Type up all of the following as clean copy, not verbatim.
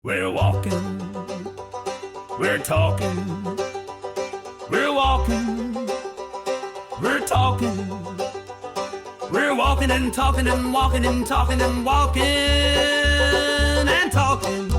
We're walking, we're talking, we're walking, we're talking, we're walking and talking and walking and talking and walking and talking.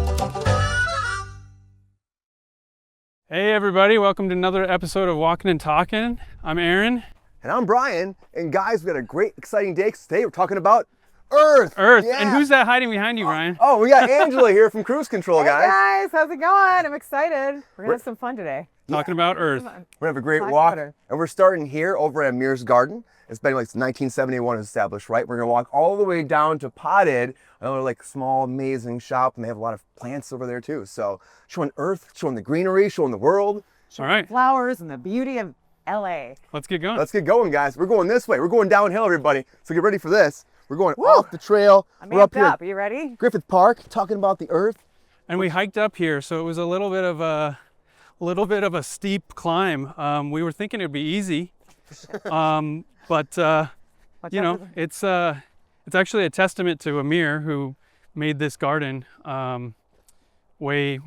Hey everybody, welcome to another episode of Walkin Talkin. I'm Aaron. And I'm Brian. And guys, we got a great, exciting day. Today we're talking about Earth. Yeah. And who's that hiding behind you, Brian? Oh, we got Angela here from Kruse Control, guys. Hey guys, how's it going? I'm excited. We're gonna have some fun today. Talking about Earth. We're gonna have a great Talk walk. about it. And we're starting here over at Amir's Garden. It's been like 1971 established, right? We're gonna walk all the way down to Potted, another like small, amazing shop. And they have a lot of plants over there too. So showing Earth, showing the greenery, showing the world. All right, Flowers and the beauty of LA. let's get going. Let's get going, guys. We're going this way. We're going downhill, everybody. So get ready for this. We're going off the trail. I'm We're up amped here up. Are you ready? at Griffith Park, talking about the Earth. And we hiked up here, so it was a little bit of a steep climb. We were thinking it'd be easy, but you know, it's actually a testament to Amir, who made this garden way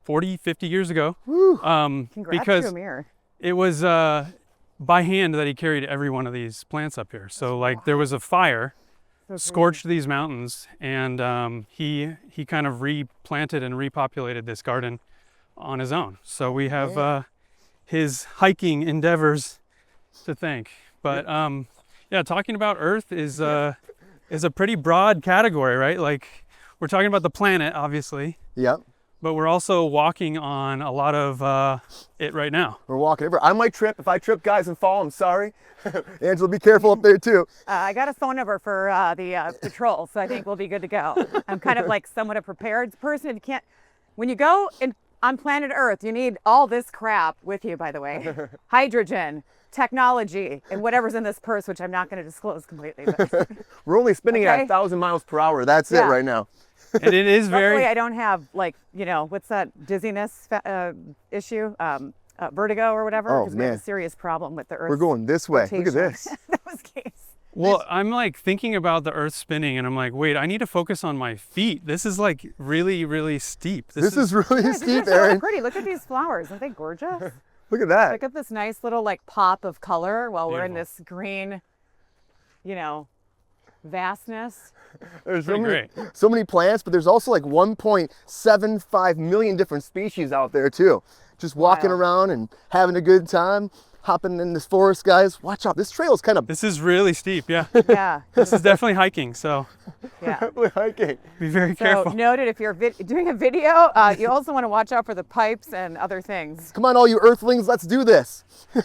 40, 50 years ago. Congrats Because to Amir. it was by hand that he carried every one of these plants up here. So like there was a fire, scorched these mountains, and he kind of replanted and repopulated this garden on his own. So we have his hiking endeavors to thank. But yeah, talking about Earth is a pretty broad category, right? Like we're talking about the planet, obviously. Yep. But we're also walking on a lot of it right now. We're walking over. I might trip. If I trip, guys, and fall, I'm sorry. Angela, be careful up there too. I got a phone number for the patrol, so I think we'll be good to go. I'm kind of like somewhat a prepared person. You can't, when you go on planet Earth, you need all this crap with you, by the way. Hydrogen, technology, and whatever's in this purse, which I'm not going to disclose completely. But We're only spinning at Okay. 1,000 miles per hour. That's it Yeah. right now. And it is luckily, very, I don't have like, you know, what's that dizziness issue? Vertigo or whatever. Oh, Because we have a man. serious problem with the Earth. We're going this way. Look at rotation. this. That was case. well, I'm like thinking about the Earth spinning and I'm like, wait, I need to focus on my feet. This is like really, really steep. This is really Yeah, these steep, are so Aaron. pretty. Look at these flowers. Aren't they gorgeous? Look at that. Look at this nice little like pop of color while we're in Beautiful. this green, you know, vastness. There's pretty so many plants, but there's also like 1.75 million different species out there too. Just walking Wild. around and having a good time, hopping in this forest, guys. Watch out. This trail is kind of This is really steep, yeah. Yeah. This is definitely hiking, so Yeah. definitely hiking. be very So careful. noted, if you're doing a video, you also want to watch out for the pipes and other things. Come on, all you earthlings, let's do this. I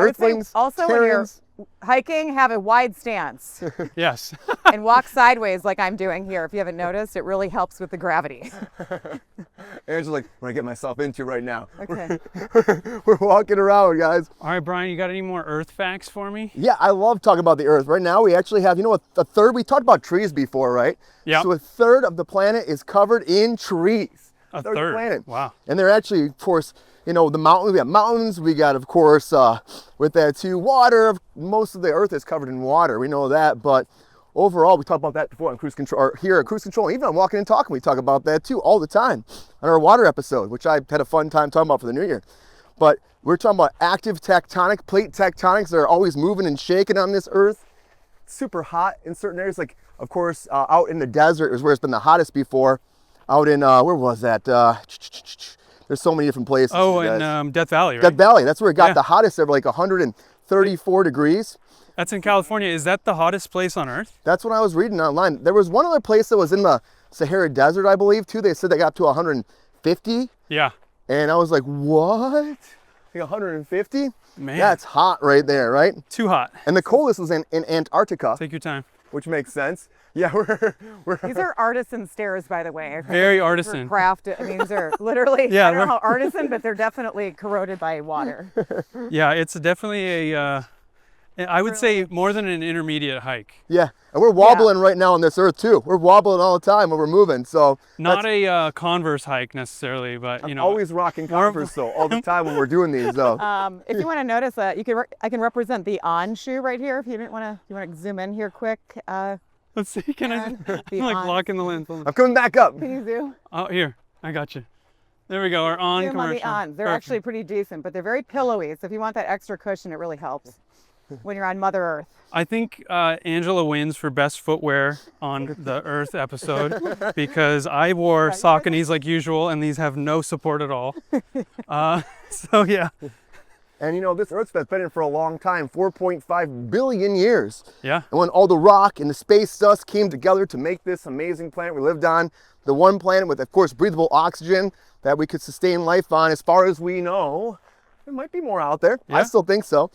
would say Earthlings, also when you're Terrans. hiking, have a wide stance Yes. and walk sideways like I'm doing here. If you haven't noticed, it really helps with the gravity. Angela's like, what do I get myself into right now? Okay. We're walking around, guys. All right, Brian, you got any more Earth facts for me? Yeah, I love talking about the Earth. Right now, we actually have, you know, a third. We talked about trees before, right? Yep. So a third of the planet is covered in trees. A Third third. planet. Wow. And they're actually, of course, you know, the mountains. We got mountains. We got, of course, with that too, water. Most of the Earth is covered in water. We know that, but overall, we talked about that before on Kruse Control, or here at Kruse Control. Even on Walking and Talking, we talk about that too all the time on our water episode, which I had a fun time talking about for the new year. But we're talking about active tectonic plate tectonics that are always moving and shaking on this Earth. It's super hot in certain areas, like of course out in the desert is where it's been the hottest before. Out in where was that? There's so many different places. Oh, you guys. in Death Valley, right? Death Valley. That's where it got Yeah. the hottest ever, like 134 degrees. That's in California. Is that the hottest place on Earth? That's what I was reading online. There was one other place that was in the Sahara Desert, I believe, too. They said they got to 150, Yeah. and I was like, what? Like 150? Man. That's hot right there, right? Too hot. And the coldest was in Antarctica, Take your time. which makes sense. Yeah, we're These are artisan stairs, by the way. Very For artisan. craft. I mean, these are literally, Yeah, I don't know we're- how artisan, but they're definitely corroded by water. Yeah, it's definitely I would say more than an intermediate hike. yeah, and we're wobbling right now on this Earth too. We're wobbling all the time when we're moving. So Not a Converse hike necessarily, but you know. always rocking Converse though, all the time when we're doing these though. If you want to notice that, I can represent the on shoe right here. If you didn't want to, you want to zoom in here quick. Let's see. Can I? And I'm the like on. blocking the lens. I'm coming back up. Can you zoom? Oh, here. I got you. There we go. Our on Zoom on commercial. the ons. They're Perfect. actually pretty decent, but they're very pillowy. So if you want that extra cushion, it really helps when you're on Mother Earth. I think Angela wins for best footwear on the Earth episode because I wore Sauconys like usual, and these have no support at all. So yeah. And you know, this Earth's been in for a long time, 4.5 billion years. Yeah. And when all the rock and the space dust came together to make this amazing planet we lived on, the one planet with, of course, breathable oxygen that we could sustain life on, as far as we know, there might be more out there. I Yeah. still think so.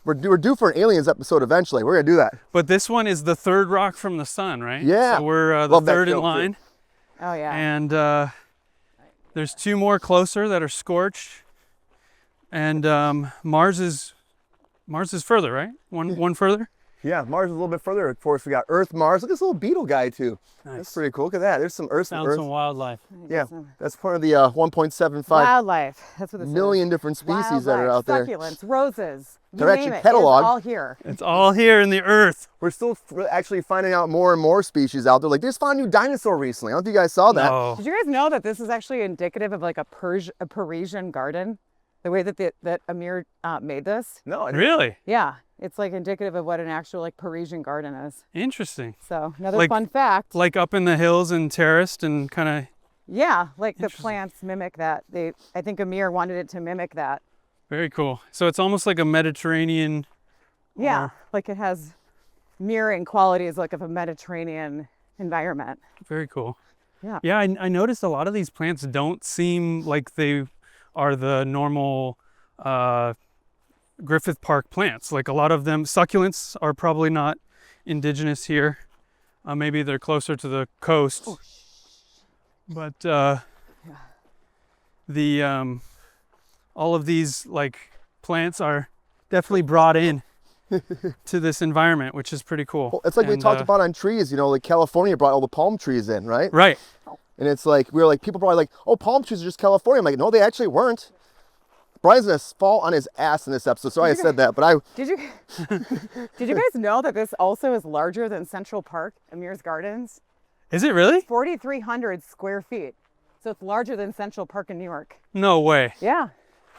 We're due for an aliens episode eventually. We're gonna do that. But this one is the third rock from the sun, right? Yeah. So we're the Love that third in show, too. line. Oh yeah. And there's two more closer that are scorched. And Mars is further, right? One further. Yeah, Mars is a little bit further. Of course, we got Earth, Mars. Look at this little beetle guy too. That's Nice. pretty cool. Look at that. There's some Earth. Found Earth. some wildlife. Yeah, that's part of the 1.75 Wildlife. That's what this million is. different species that are out there. Succulents, roses. They're you actually name it. It is cataloged. all here. It's all here in the Earth. We're still actually finding out more and more species out there. Like, they just found a new dinosaur recently. I don't know if you guys saw that. No. Did you guys know that this is actually indicative of like a Parisian garden? The way that Amir made this? No, I didn't. Really? Yeah, it's like indicative of what an actual like Parisian garden is. Interesting. So another Like- fun fact. Like up in the hills and terraced and kind of Yeah, like the Interesting. plants mimic that. I think Amir wanted it to mimic that. very cool. So it's almost like a Mediterranean. Yeah, Or- like it has mirroring qualities like of a Mediterranean environment. Very cool. Yeah. Yeah, I noticed a lot of these plants don't seem like they are the normal Griffith Park plants. Like a lot of them, succulents are probably not indigenous here. Maybe they're closer to the coast. But the all of these like plants are definitely brought in to this environment, which is pretty cool. Well, it's like we And, talked about on trees. You know, like California brought all the palm trees in, right? Right. And it's like, we were like, people probably like, oh, palm trees are just California. I'm like, no, they actually weren't. Brian's gonna fall on his ass in this episode. Sorry I said that, but Did you did you guys know that this also is larger than Central Park, Amir's Gardens? Is it really? 4,300 square feet. So it's larger than Central Park in New York. No way. Yeah.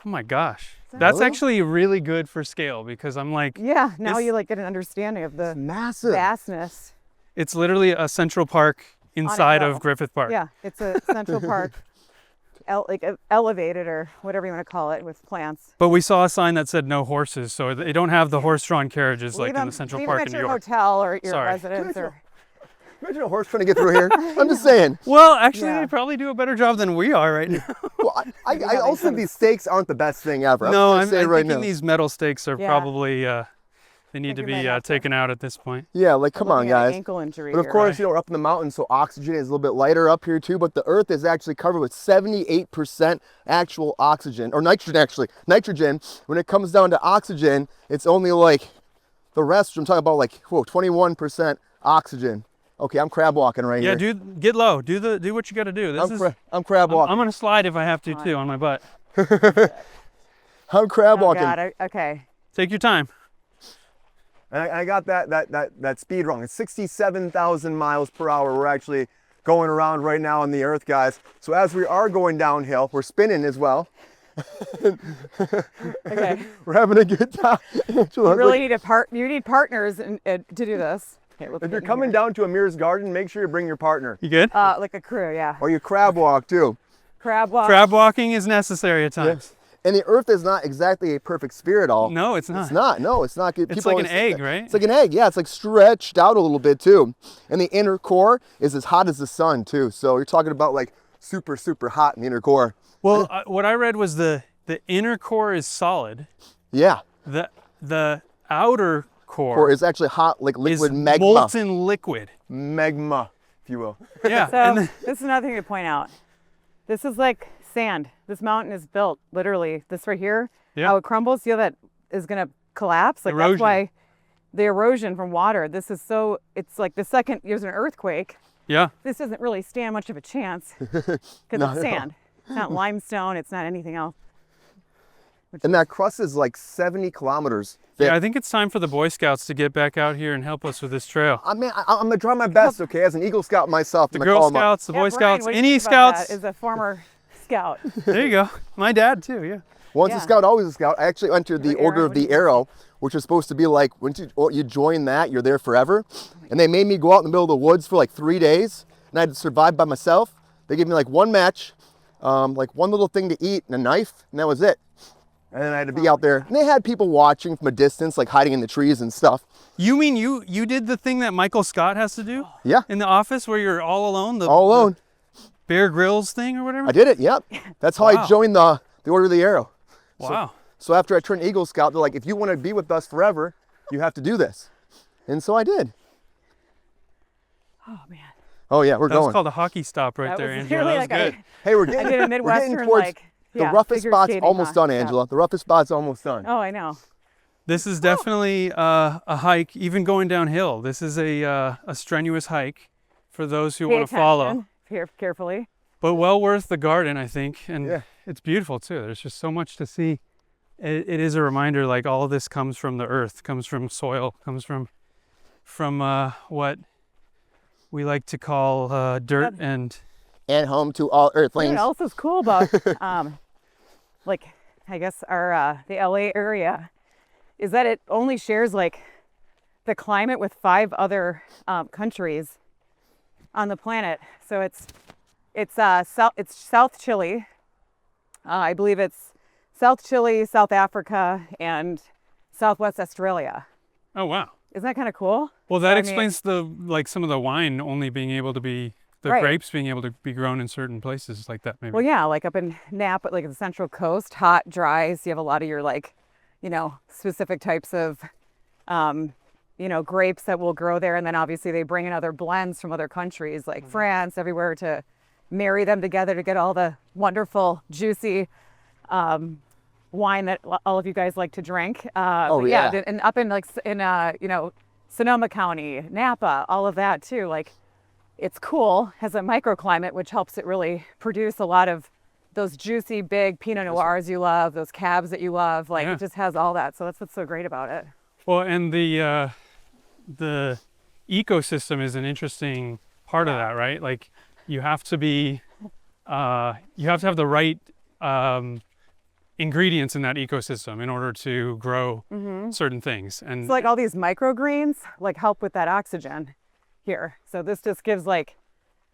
Oh my gosh. That's really? actually really good for scale because I'm like, Yeah. Now It's- you like get an understanding of the massive. vastness. it's literally a Central Park inside hill. of Griffith Park. Yeah. It's a Central Park elevated or whatever you want to call it with plants. But we saw a sign that said no horses, so they don't have the horse-drawn carriages like Leave in them- the Central leave Park them in at New your York. hotel or your Sorry. residence or Imagine a horse trying to get through here. I'm just saying. Well, actually, Yeah. they probably do a better job than we are right now. Well, I also think these steaks aren't the best thing ever. No, I'm I'm gonna say it right thinking now. these metal stakes are Yeah. probably, they need to think we be might have to- taken out at this point. Yeah, like, come on, looking at an guys. ankle injury But of here. course, you know, we're up in the mountains, so oxygen is a little bit lighter up here too, but the Earth is actually covered with 78% actual oxygen, or nitrogen actually. Nitrogen, when it comes down to oxygen, it's only like the rest, I'm talking about like, whoa, 21% oxygen. Okay, I'm crab walking right Yeah, here. get low. Do what you got to do. This I'm crab walking. I'm gonna slide if I have to too on my butt. I'm crab Oh walking. God, okay. Take your time. And I got that speed wrong. It's 67,000 miles per hour. We're actually going around right now on the Earth, guys. So as we are going downhill, we're spinning as well. Okay. We're having a good time. You really need you need partners to do this. Okay, let's If get you're in coming here. down to Amir's Garden, make sure you bring your partner. You good? Like a crew, yeah. Or you crab walk too. Crab walk. Crab walking is necessary at times. And the Earth is not exactly a perfect sphere at all. No, it's not. It's not. No, it's not. It's like an egg, right? It's like an egg. Yeah, it's like stretched out a little bit too. And the inner core is as hot as the sun too. So you're talking about like super, super hot in the inner core. Well, what I read was the inner core is solid. Yeah. The outer Core core is actually hot, like is liquid magma. molten liquid. Magma, if you will. Yeah. So and then- this is another thing to point out. This is like sand. This mountain is built literally. This right here, Yeah. how it crumbles. You know that is gonna collapse. Like Erosion. that's why the erosion from water. This is so. It's like the second there's an earthquake. yeah. This doesn't really stand much of a chance because No, it's no. sand. It's not limestone. It's not anything else. And that crust is like 70 kilometers thick. Yeah, I think it's time for the Boy Scouts to get back out here and help us with this trail. I mean, I'm gonna try my best, okay? As an Eagle Scout myself, The I'm gonna call Girl 'em up. Scouts, the Boy Brian, Scouts, what do you any think about Scouts. that as a former scout? There you go. My dad too, yeah. Once Yeah. a scout, always a scout. I actually entered the Aaron, Order of what do you the think? Arrow, which is supposed to be like, once you join that, you're there forever. And they made me go out in the middle of the woods for like 3 days, and I had to survive by myself. They gave me like one match, like one little thing to eat and a knife, and that was it. And then I had to be out there. And they had people watching from a distance, like hiding in the trees and stuff. You mean you did the thing that Michael Scott has to do Yeah, in the office where you're all alone? The, all alone. the Bear Grylls thing or whatever? I did it, yep. That's how Wow. I joined the Order of the Arrow. Wow. So after I turned Eagle Scout, they're like, if you want to be with us forever, you have to do this. And so I did. Oh man. Oh yeah, we're That was going. called a hockey stop right That there, was Angela. really That was like good. Hey, we're I getting, did a we're getting Midwestern towards like the roughest figure spot's skating, almost done, Yeah. Angela. The roughest spot's almost done. Oh, I know. This is definitely a hike, even going downhill. This is a strenuous hike for those who Pay want to follow. attention carefully. But well worth the garden, I think. And Yeah. it's beautiful too. There's just so much to see. It is a reminder, like all of this comes from the earth, comes from soil, comes from what we like to call dirt and And home to all You know Earthlings. what else is cool about like I guess our the LA area is that it only shares like the climate with 5 other countries on the planet. So it's South Chile. I believe it's South Chile, South Africa, and Southwest Australia. oh wow. Isn't that kind of cool? Well, that I mean- explains the like some of the wine only being able to be the Right. grapes being able to be grown in certain places like that maybe. Well, yeah, like up in Napa, like the Central Coast, hot, dry. So you have a lot of your like, specific types of, grapes that will grow there. And then obviously they bring in other blends from other countries like France, everywhere to marry them together to get all the wonderful, juicy wine that all of you guys like to drink. But yeah. And up in like Sonoma County, Napa, all of that too. Like, it's cool, has a microclimate, which helps it really produce a lot of those juicy, big Pinot Noirs you love, those cabs that you love. Like, Yeah. it just has all that. So that's what's so great about it. Well, and the ecosystem is an interesting part of that, right? Like you have to have the right ingredients in that ecosystem in order to grow certain things. And So like all these microgreens like help with that oxygen here. So this just gives like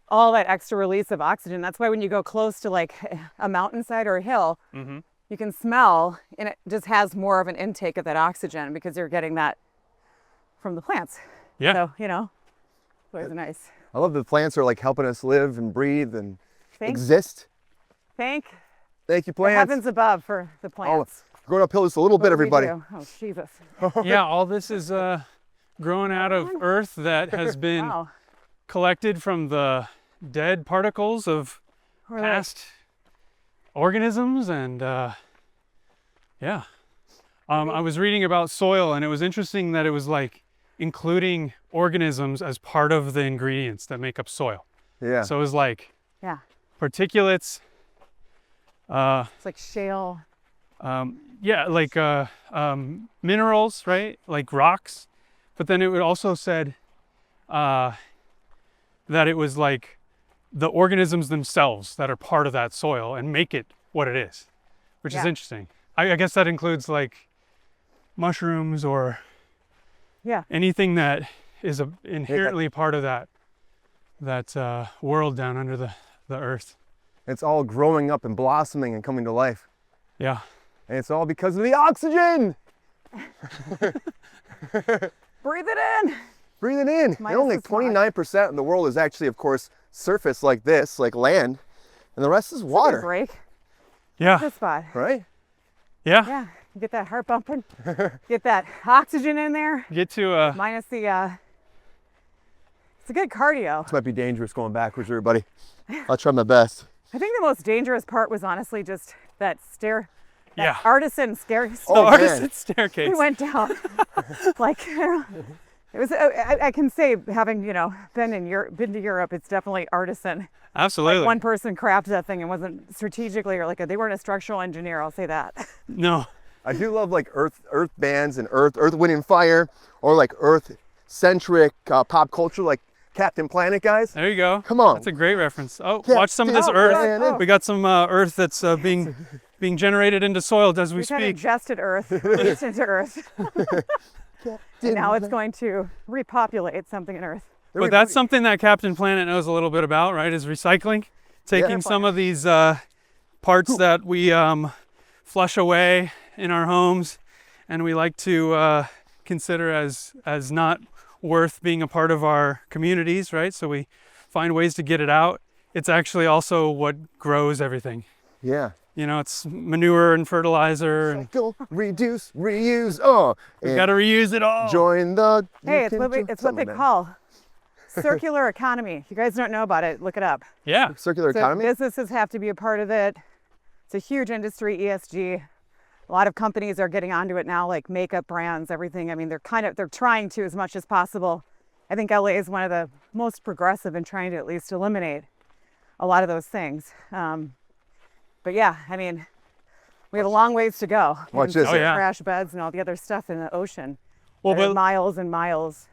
all that extra release of oxygen. That's why when you go close to like a mountainside or a hill, you can smell, and it just has more of an intake of that oxygen because you're getting that from the plants. yeah. So, it's always nice. I love the plants are like helping us live and breathe and Thank exist. Thank Thank you, the plants. heavens above for the Oh, plants. we're going uphill just a little bit, What do we everybody. do? Oh, Jesus. Yeah, all this is growing out of earth that has been Wow. collected from the dead particles of We're like- past organisms and yeah. I was reading about soil and it was interesting that it was like including organisms as part of the ingredients that make up soil. Yeah. So it was like yeah. particulates, It's like shale. like minerals, right? Like rocks. But then it would also said that it was like the organisms themselves that are part of that soil and make it what it is, which is Yeah. interesting. I guess that includes like mushrooms or Yeah. anything that is inherently part of that world down under the earth. It's all growing up and blossoming and coming to life. Yeah. And it's all because of the oxygen. Breathe it in. Breathe it in. And Minus only the smog. 29% of the world is actually, of course, surface like this, like land. And the rest is Take a water, break. Yeah. This spot. right? Yeah. Yeah. Get that heart bumping. Get that oxygen in there. Get to Minus the. It's a good cardio. This might be dangerous going backwards, everybody. I'll try my best. I think the most dangerous part was honestly just that stair. That Yeah. artisan stair. Oh, the man. artisan staircase. We went down like It was. I can say, having been to Europe, it's definitely artisan. Absolutely. Like one person crafted that thing and wasn't strategically, or like they weren't a structural engineer. I'll say that. No. I do love like earth bands and earth, wind and fire, or like earth centric pop culture, like Captain Planet guys. There you go. Come on. That's a great reference. Oh, Captain watch some of this Planet. earth. We got some earth that's being generated into soil as we We've had speak. ingested earth, released into earth, and now it's going to repopulate something in earth. But that's something that Captain Planet knows a little bit about, right? Is recycling, taking some of these parts that we flush away in our homes, and we like to consider as not worth being a part of our communities, right? So we find ways to get it out. It's actually also what grows everything. Yeah. It's manure and fertilizer, and Cycle, reduce, reuse. we got to reuse it all. Join the. Hey, it's what they call circular economy. If you guys don't know about it, look it up. Yeah. Circular So economy. businesses have to be a part of it. It's a huge industry, ESG. A lot of companies are getting onto it now, like makeup brands, everything. I mean, they're trying to as much as possible. I think LA is one of the most progressive in trying to at least eliminate a lot of those things. But yeah, I mean, we have a long ways to go. Watch this. Oh, yeah. Trash beds and all the other stuff in the ocean. Well, that are but miles and miles.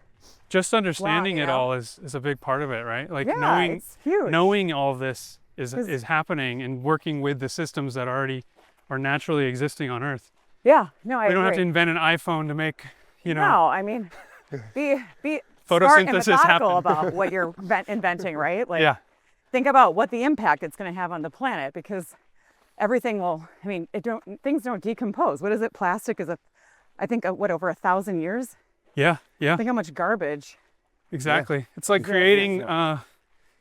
just understanding you it know? all is a big part of it, right? Like Yeah, it's huge. knowing all of this is happening, and working with the systems that already are naturally existing on Earth. Yeah, no, I We don't have to agree. invent an iPhone to make, No, I mean, be smart and Photosynthesis methodical happen. about what you're inventing, right? Like, yeah. think about what the impact it's going to have on the planet, because everything will. I mean, things don't decompose. What is it? Plastic is I think over 1,000 years. Yeah. Yeah. Think how much garbage. Exactly. It's like creating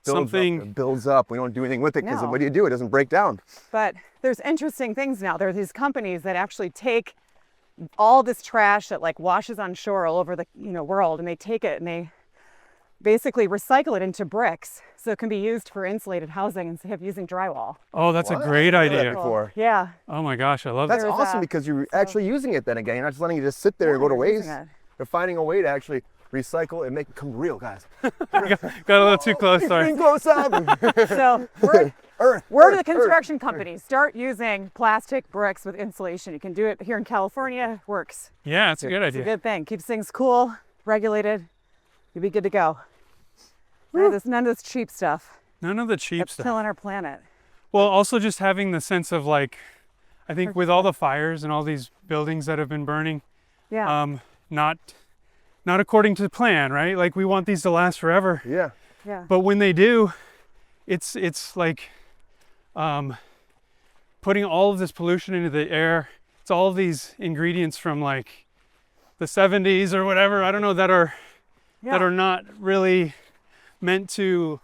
something. Builds up. We don't do anything with it because No. what do? It doesn't break down. But there's interesting things now. There are these companies that actually take all this trash that like washes on shore all over the world, and they take it and they basically recycle it into bricks, so it can be used for insulated housing instead of using drywall. Oh, that's a What? great I've heard that idea. before. Yeah. Oh my gosh, I love That's that. There's awesome a- because you're actually using it then again. You're not just letting it just sit there and go to you're using waste. it. You're finding a way to actually recycle and make it come real, guys. Got a little too close, sorry. Bring close up. So Earth. we're Earth, the construction companies. Start using plastic bricks with insulation. You can do it here in California. Works. Yeah, it's a good It's a idea. good thing. Keeps things cool, regulated. You'll be good to go. None of this cheap stuff. None of the cheap That's stuff. killing our planet. Well, also just having the sense of like, I think with all the fires and all these buildings that have been burning, Yeah. not according to plan, right? Like we want these to last forever. Yeah. Yeah. But when they do, it's like putting all of this pollution into the air. It's all of these ingredients from like the 70s or whatever, I don't know, that are not really meant to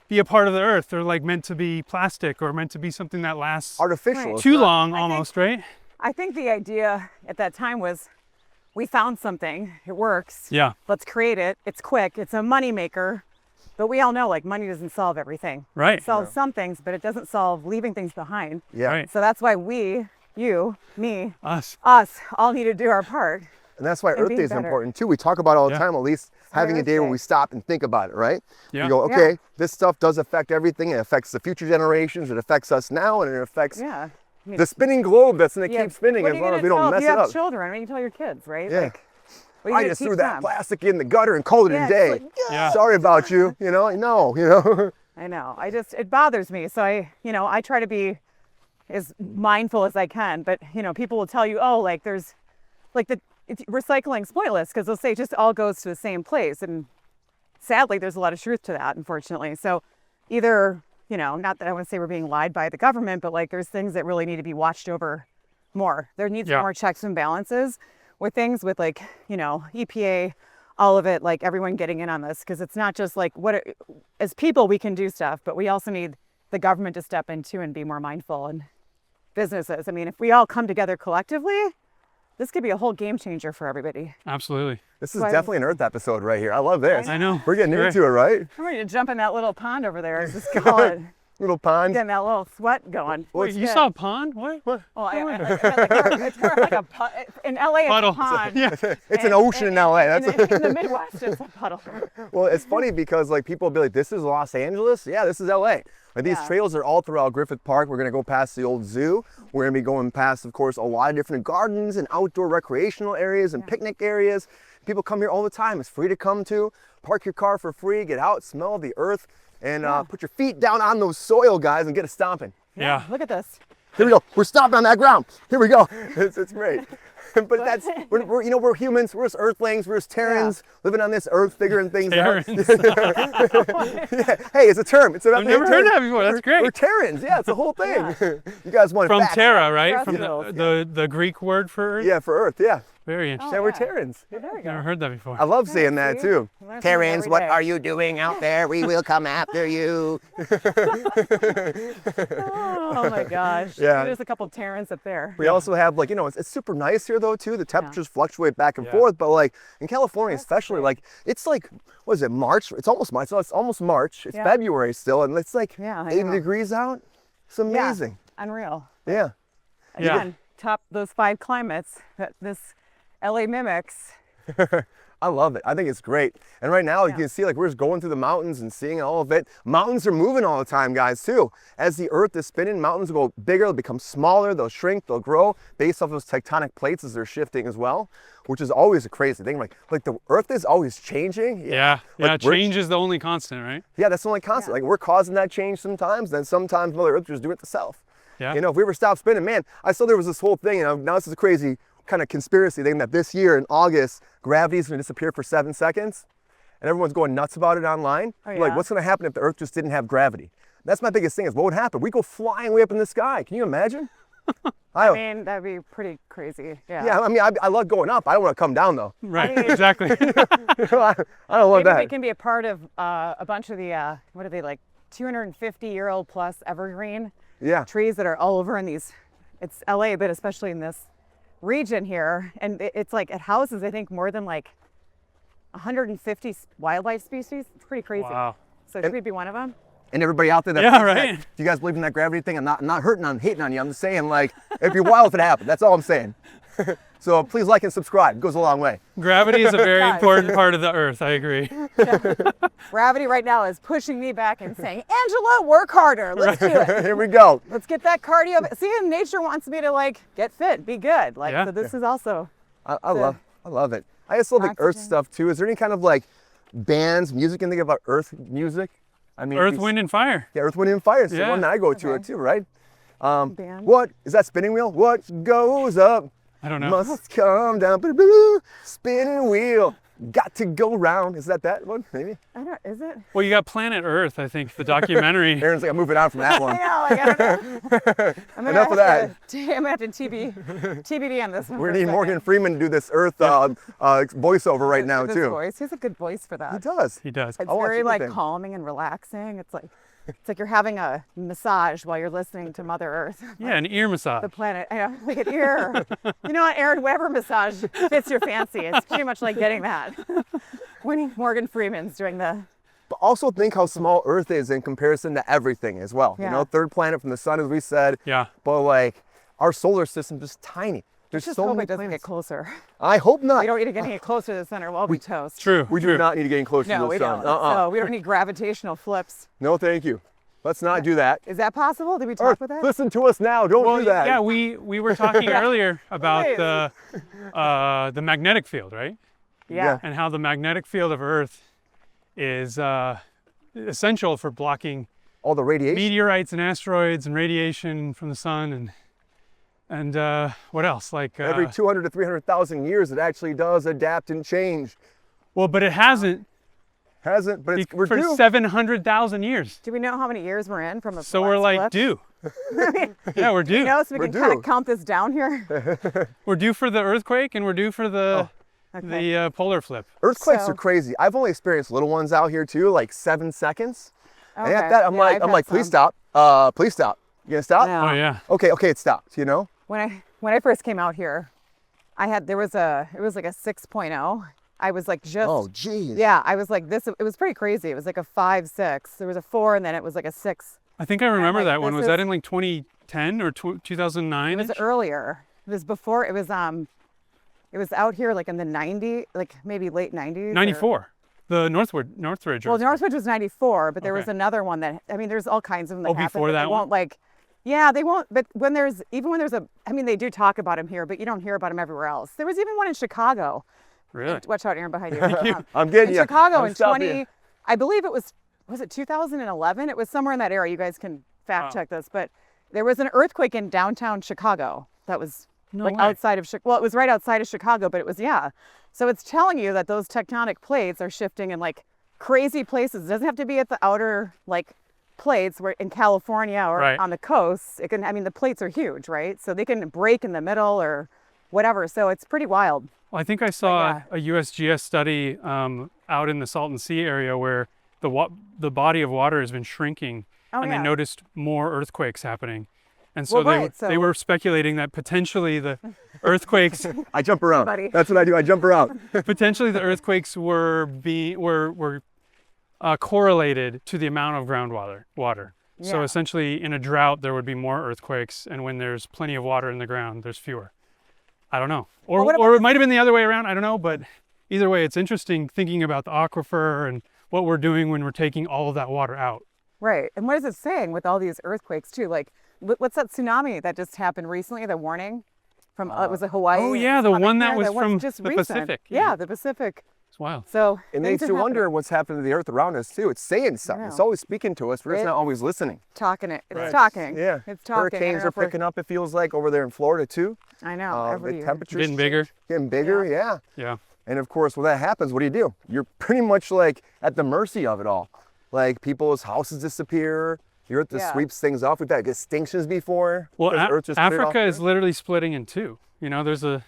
be a part of the earth. They're like meant to be plastic or meant to be something that lasts Artificial. Right. It's too not- long I think- almost, right? I think the idea at that time was, we found something. It works. Yeah, Let's create it. It's quick. It's a money maker. But we all know, like, money doesn't solve everything. right. It solves some things, but it doesn't solve leaving things behind. Yeah. Right. So that's why we, you, me, Us. all need to do our part. And that's why Earth being Day is better. important too. We talk about it all the Yeah. time, at least having a Earth day where Day. we stop and think about it, right? Yeah. We go, Yeah. okay, this stuff does affect everything. It affects the future generations. It affects us now, and it affects Yeah. I mean, the spinning globe that's going to yeah, keep spinning what as are you long gonna as we don't tell if mess you it have up. children, I mean, you tell your kids, right? Yeah. Like, what are you I gonna just threw teach that them? plastic in the gutter and called it Yeah, a it's day. like, Yeah. Sorry about you. No. I know. It bothers me. So I try to be as mindful as I can. But people will tell you, oh, like there's, like recycling's pointless because they'll say it just all goes to the same place. And sadly, there's a lot of truth to that, unfortunately. So either, not that I want to say we're being lied by the government, but like there's things that really need to be watched over more. There needs to be Yeah. more checks and balances with things with like, EPA, all of it, like everyone getting in on this, because it's not just like as people we can do stuff, but we also need the government to step in too and be more mindful, and businesses. I mean, if we all come together collectively, this could be a whole game changer for everybody. Absolutely. This is Right. definitely an Earth episode right here. I love this. I know. We're getting Right. into it, right? I'm ready to jump in that little pond over there and just call it. Little pond. Getting that little sweat going. Wait, you saw a pond? What? What? Well, it's more like a in LA, it's Puddle. a pond. Yeah. It's an ocean in LA. That's in the Midwest, it's a puddle. well, it's funny because like people will be like, "This is Los Angeles." Yeah, this is LA. Like these Yeah. trails are all throughout Griffith Park. We're gonna go past the old zoo. We're gonna be going past, of course, a lot of different gardens and outdoor recreational areas and picnic areas. People come here all the time. It's free to come to. Park your car for free. Get out, smell the earth, and put your feet down on those soil, guys, and get a stomping. Yeah. Look at this. Here we go. We're stomping on that ground. Here we go. It's great. But that's we're you know, we're humans. We're just earthlings. We're just Terrans living on this earth, figuring things out. Terrans. Yeah. Hey, it's a term. It's I've never heard that before. That's great. We're Terrans. Yeah, it's the whole thing. You guys want From facts? terra, right? Terra From skills, the Greek word for earth? Yeah, for Earth. Yeah. Very interesting. Yeah, we're yeah. Terrans. Well, there we go. Never heard that before. I love saying that see? too. Learn something Terrans, every what day. are you doing out there? We will come after you. Oh my gosh. Yeah. There's a couple Terrans up there. We also have like, you know, it's super nice here though too. The temperatures fluctuate back and Yeah. forth, but like in California especially, like it's like, what is it, March? It's almost March. So it's almost March. It's Yeah. February still, and it's like Yeah, I 80 know. degrees out. It's amazing. Unreal. Yeah. Yeah. Again, top those 5 climates that this LA mimics. I love it. I think it's great. And right now you Yeah. can see like we're just going through the mountains and seeing all of it. Mountains are moving all the time, guys, too. As the earth is spinning, mountains will go bigger, they'll become smaller, they'll shrink, they'll grow based off those tectonic plates as they're shifting as well, which is always a crazy thing. Like the earth is always changing. Yeah. Yeah. Like, we're- Change is the only constant, right? Yeah, that's the only constant. Yeah. Like we're causing that change sometimes, then sometimes Mother Earth just do it itself. Yeah. You know, if we ever stop spinning, man, I saw there was this whole thing, you know, now this is a crazy kind of conspiracy thing that this year in August, gravity is going to disappear for 7 seconds. And everyone's going nuts about it online. Oh, Like, yeah? what's going to happen if the Earth just didn't have gravity? That's my biggest thing is what would happen? We go flying way up in the sky. Can you imagine? I mean, that'd be pretty crazy. Yeah. yeah, I mean, I love going up. I don't want to come down though. Right. mean- Exactly. I don't want Maybe we that. can be a part of a bunch of the, what are they, like 250-year-old plus evergreen Yeah. trees that are all over in these, it's LA, but especially in this region here. And it's like, it houses, I think, more than like 150 wildlife species. It's pretty crazy. Wow. So should we be one of them? And everybody out there that Yeah, thinks right. that, do you guys believe in that gravity thing? I'm not hating on you. I'm just saying, like, it'd be wild if it happened. That's all I'm saying. So please like and subscribe. It goes a long way. Gravity is a very Guys. important part of the earth. I agree. Gravity right now is pushing me back and saying, Angela, work harder. Let's do it. Here we go. Let's get that cardio. See, nature wants me to like get fit, be good. Like, Yeah. so this is also, I love it. I just love the earth Oxygen. stuff too. Is there any kind of like bands, music, and think about earth music? I mean, Earth, Wind, and Fire. Yeah, Earth, Wind, and Fire. It's the Yeah. one that I go to it too, right? Band. What is that spinning wheel? What goes up I don't know. must come down. Spinning wheel, got to go round. Is that one? Maybe. I don't, is it? Well, you got Planet Earth, I think, the documentary. Aaron's like, I'm moving on from that I one. know, like, I don't know. Enough of that. I'm gonna have to TBD on this one. We for a need second. Morgan Freeman to do this Earth voiceover right now With his too. voice. He has a good voice for that. He does. He does. It's I'll watch very like anything. calming and relaxing. It's like you're having a massage while you're listening to Mother Earth, Yeah, an ear massage. the planet. I know, like an ear. You know what, Aaron, whatever massage fits your fancy. It's pretty much like getting that. When Morgan Freeman's doing the. But also think how small Earth is in comparison to everything as well. You Yeah. know, third planet from the sun, as we said. Yeah. But like, our solar system is tiny. There's Just so hope many it doesn't planets. get closer. I hope not. We don't need to get any closer to the center. We'll be toast. True. We true. do not need to get any closer No, to the we sun. don't. So we don't need gravitational flips. No, thank you. Let's not do that. Is that possible? Did we talk Earth, with that? listen to us now. Don't Well, do that. yeah, we were talking earlier about Please. the magnetic field, right? Yeah. And how the magnetic field of Earth is essential for blocking All the radiation. meteorites and asteroids and radiation from the sun and what else? Like Every 200 to 300,000 years, it actually does adapt and change. well, but it hasn't Hasn't, but we're for due. 700,000 years. Do we know how many years we're in from the So we're last like flip? due. Yeah, we're due. You know, so we We're can kind due. of count this down here. We're due for the earthquake and we're due for the Okay. polar flip. Earthquakes So- are crazy. I've only experienced little ones out here too, like 7 seconds. And Okay. at that, I'm Yeah, like, I've I'm had like, please some. stop. Please stop. You gonna stop? Yeah. Oh yeah. Okay, it stopped. You know. When I first came out here, it was like a 6.0. I was like just Oh, geez. yeah, I was like this. It was pretty crazy. It was like a 5, 6. There was a 4, and then it was like a 6. I think I remember like, that one. this Was that is- in like 2010 or 2009? It was earlier. It was before. It was out here like in the 90s, like maybe late 90s. or- 94. The Northridge. Well, earthquake. Northridge was 94, but there was Okay. another one that, I mean, there's all kinds of them that Oh, happen. before but that they one? won't like, yeah, they won't. But when there's I mean, they do talk about them here, but you don't hear about them everywhere else. There was even one in Chicago. Really? Watch out, Aaron, behind you. I'm getting In you. Chicago I'm in stopping 20, you. I believe it was it 2011? It was somewhere in that area. You guys can fact check this, but there was an earthquake in downtown Chicago that was No like way. outside of Chicago. Well, it was right outside of Chicago, but it was, yeah. So it's telling you that those tectonic plates are shifting in like crazy places. It doesn't have to be at the outer like plates where in California or Right. on the coast. It can, I mean, the plates are huge, right? So they can break in the middle or whatever. So it's pretty wild. Well, I think I saw yeah. a USGS study out in the Salton Sea area where the body of water has been shrinking, Oh, and yeah. they noticed more earthquakes happening. And so Well, they, right, they so- were speculating that potentially the earthquakes I jump around. Buddy. That's what I do. I jump around. potentially the earthquakes were correlated to the amount of groundwater. So Yeah. essentially, in a drought, there would be more earthquakes, and when there's plenty of water in the ground, there's fewer. I don't know, or Well, what about or it might have been the other way around. I don't know, but either way, it's interesting thinking about the aquifer and what we're doing when we're taking all of that water out. Right. And what is it saying with all these earthquakes too? Like, what's that tsunami that just happened recently? The warning from it was a Hawaii. Oh, yeah, the coming one that here? was one's from just the recent. Pacific. Yeah, the Pacific. It's wild. So It things makes are you wonder happening. what's happening to the earth around us too. It's saying something. It's know. always speaking to us. We're just It- not always listening. Talking it. It's Right. talking. Yeah. It's talking. I don't Hurricanes know are if we're- picking up, it feels like, over there in Florida too. I know. Every The year. temperatures Getting bigger. Getting bigger, yeah. Yeah. And of course, when that happens, what do? You're pretty much like at the mercy of it all. Like people's houses disappear. The earth just Yeah. sweeps things off. We've had extinctions before. Well, because the earth just put it off Africa is there. literally splitting in two. You know, there's a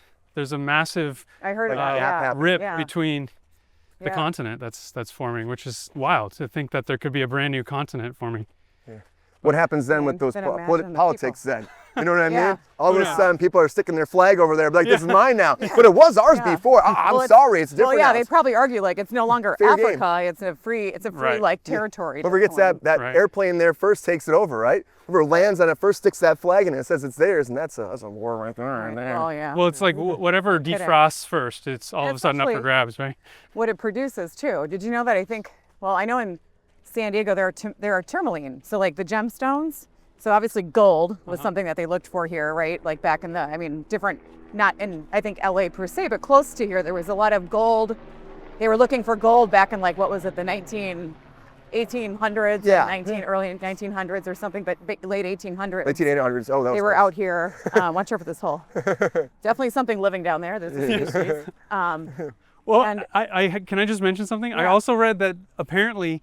massive I heard Like about a gap that. happened. rip Yeah. between the Yeah. continent that's forming, which is wild to think that there could be a brand new continent forming. What happens then with Then- those then imagine the politics then? You know what I mean? Yeah. All of Who a knows? sudden, people are sticking their flag over there, like, this is mine now. But it was ours Yeah. before. I'm Well, sorry, it's different Well, yeah, now. they probably argue like it's no longer Fair game. Africa. It's a free Right. like territory. Whoever gets definitely. that Right. airplane there first takes it over, right? Whoever lands on it first sticks that flag in it, says it's theirs, and that's a war right there. Right. And there. Oh yeah. Well, it's like whatever defrosts first, it's all of a sudden up for especially- grabs, right? What it produces too. Did you know that? I know in San Diego there are tourmaline. So like the gemstones. So obviously gold was something that they looked for here, right? Like back in different, not in I think LA per se, but close to here, there was a lot of gold. They were looking for gold back in like what was it, the 1800s, Yeah. early 1900s or something, but late 1800s. 1800s. Oh, that was They were close. out here. Watch out for this hole. Definitely something living down there. There's a species. Well, And- can I just mention something? I Yeah. also read that apparently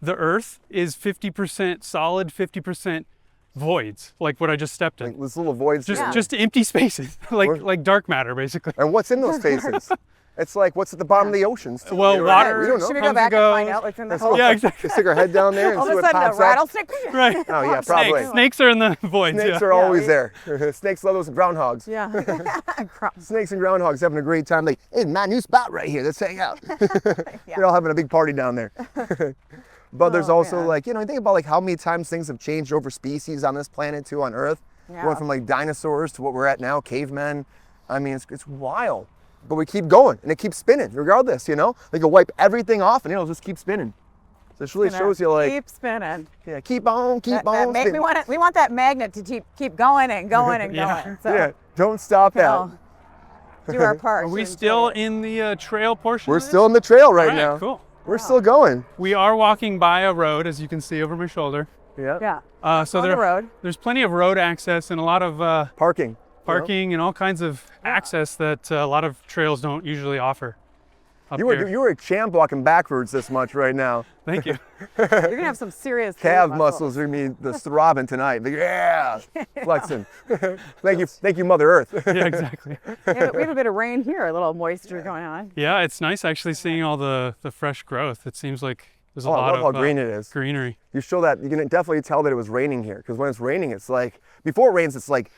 the Earth is 50% solid, 50% voids, like what I just stepped in. Like this little voids. Just here. just empty spaces, like dark matter, basically. And what's in those spaces? It's like what's at the bottom of the oceans. too. Well, We don't- water- We don't know. Should we go Comes back and and find goes. out what's in the Let's hole? go. Yeah, exactly. Just stick our head down there and All see of a what sudden, a pops up. rattlesnake. Right. Oh yeah, probably. Snakes are in the voids. Snakes yeah. are always Yeah. there. Snakes love those groundhogs. Yeah. Snakes and groundhogs having a great time. Like, hey, my new spot right here. Let's hang out. They're all having a big party down there. But there's Oh, also man. like, you know, think about like how many times things have changed over species on this planet too, on Earth. Yeah. Going from like dinosaurs to what we're at now, cavemen. I mean, it's wild. But we keep going and it keeps spinning regardless, you know? They can wipe everything off and it'll just keep spinning. So it really shows you like, keep spinning. yeah, keep on spinning. We want that magnet to keep going and going and Yeah. going. So Yeah, don't stop you that. know, do our part. Are we to still enjoy it. in the trail portion? We're of this? still in the trail right All now. Cool. We're still going. We are walking by a road, as you can see over my shoulder. Yeah. Yeah. So On the road. there's plenty of road access and a lot of Parking. parking and all kinds of access that a lot of trails don't usually offer. Up You here. were a champ walking backwards this much right now. Thank you. You're gonna have some serious Calf glute muscles are gonna be the throbbing tonight. But yeah, flexing. Thank you, Mother Earth. Yeah, exactly. We have a bit of rain here, a little moisture going on. Yeah, it's nice actually seeing all the fresh growth. It seems like there's a Oh, I lot love of how green it is. greenery. You show that, you can definitely tell that it was raining here. Because when it's raining, it's like, before it rains, it's like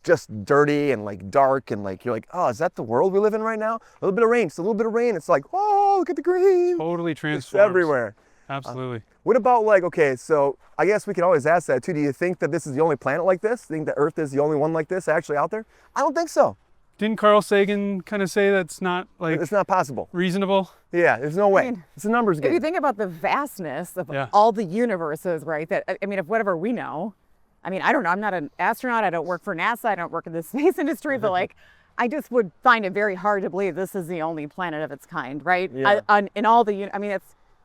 just dirty and like dark and like, you're like, oh, is that the world we live in right now? A little bit of rain, just a little bit of rain. It's like, oh, look at the green. Totally It's transformed. everywhere. Absolutely. What about like, okay, so I guess we can always ask that too. Do you think that this is the only planet like this? Think that Earth is the only one like this actually out there? I don't think so. Didn't Carl Sagan kind of say that's not like It's not possible. reasonable? Yeah, there's no way. mean, It's a numbers If you game. think about the vastness of Yeah. all the universes, right? That I mean, of whatever we know. I mean, I don't know. I'm not an astronaut. I don't work for NASA. I don't work in the space industry. But like, I just would find it very hard to believe this is the only planet of its kind, right? Yeah. In all the, I mean,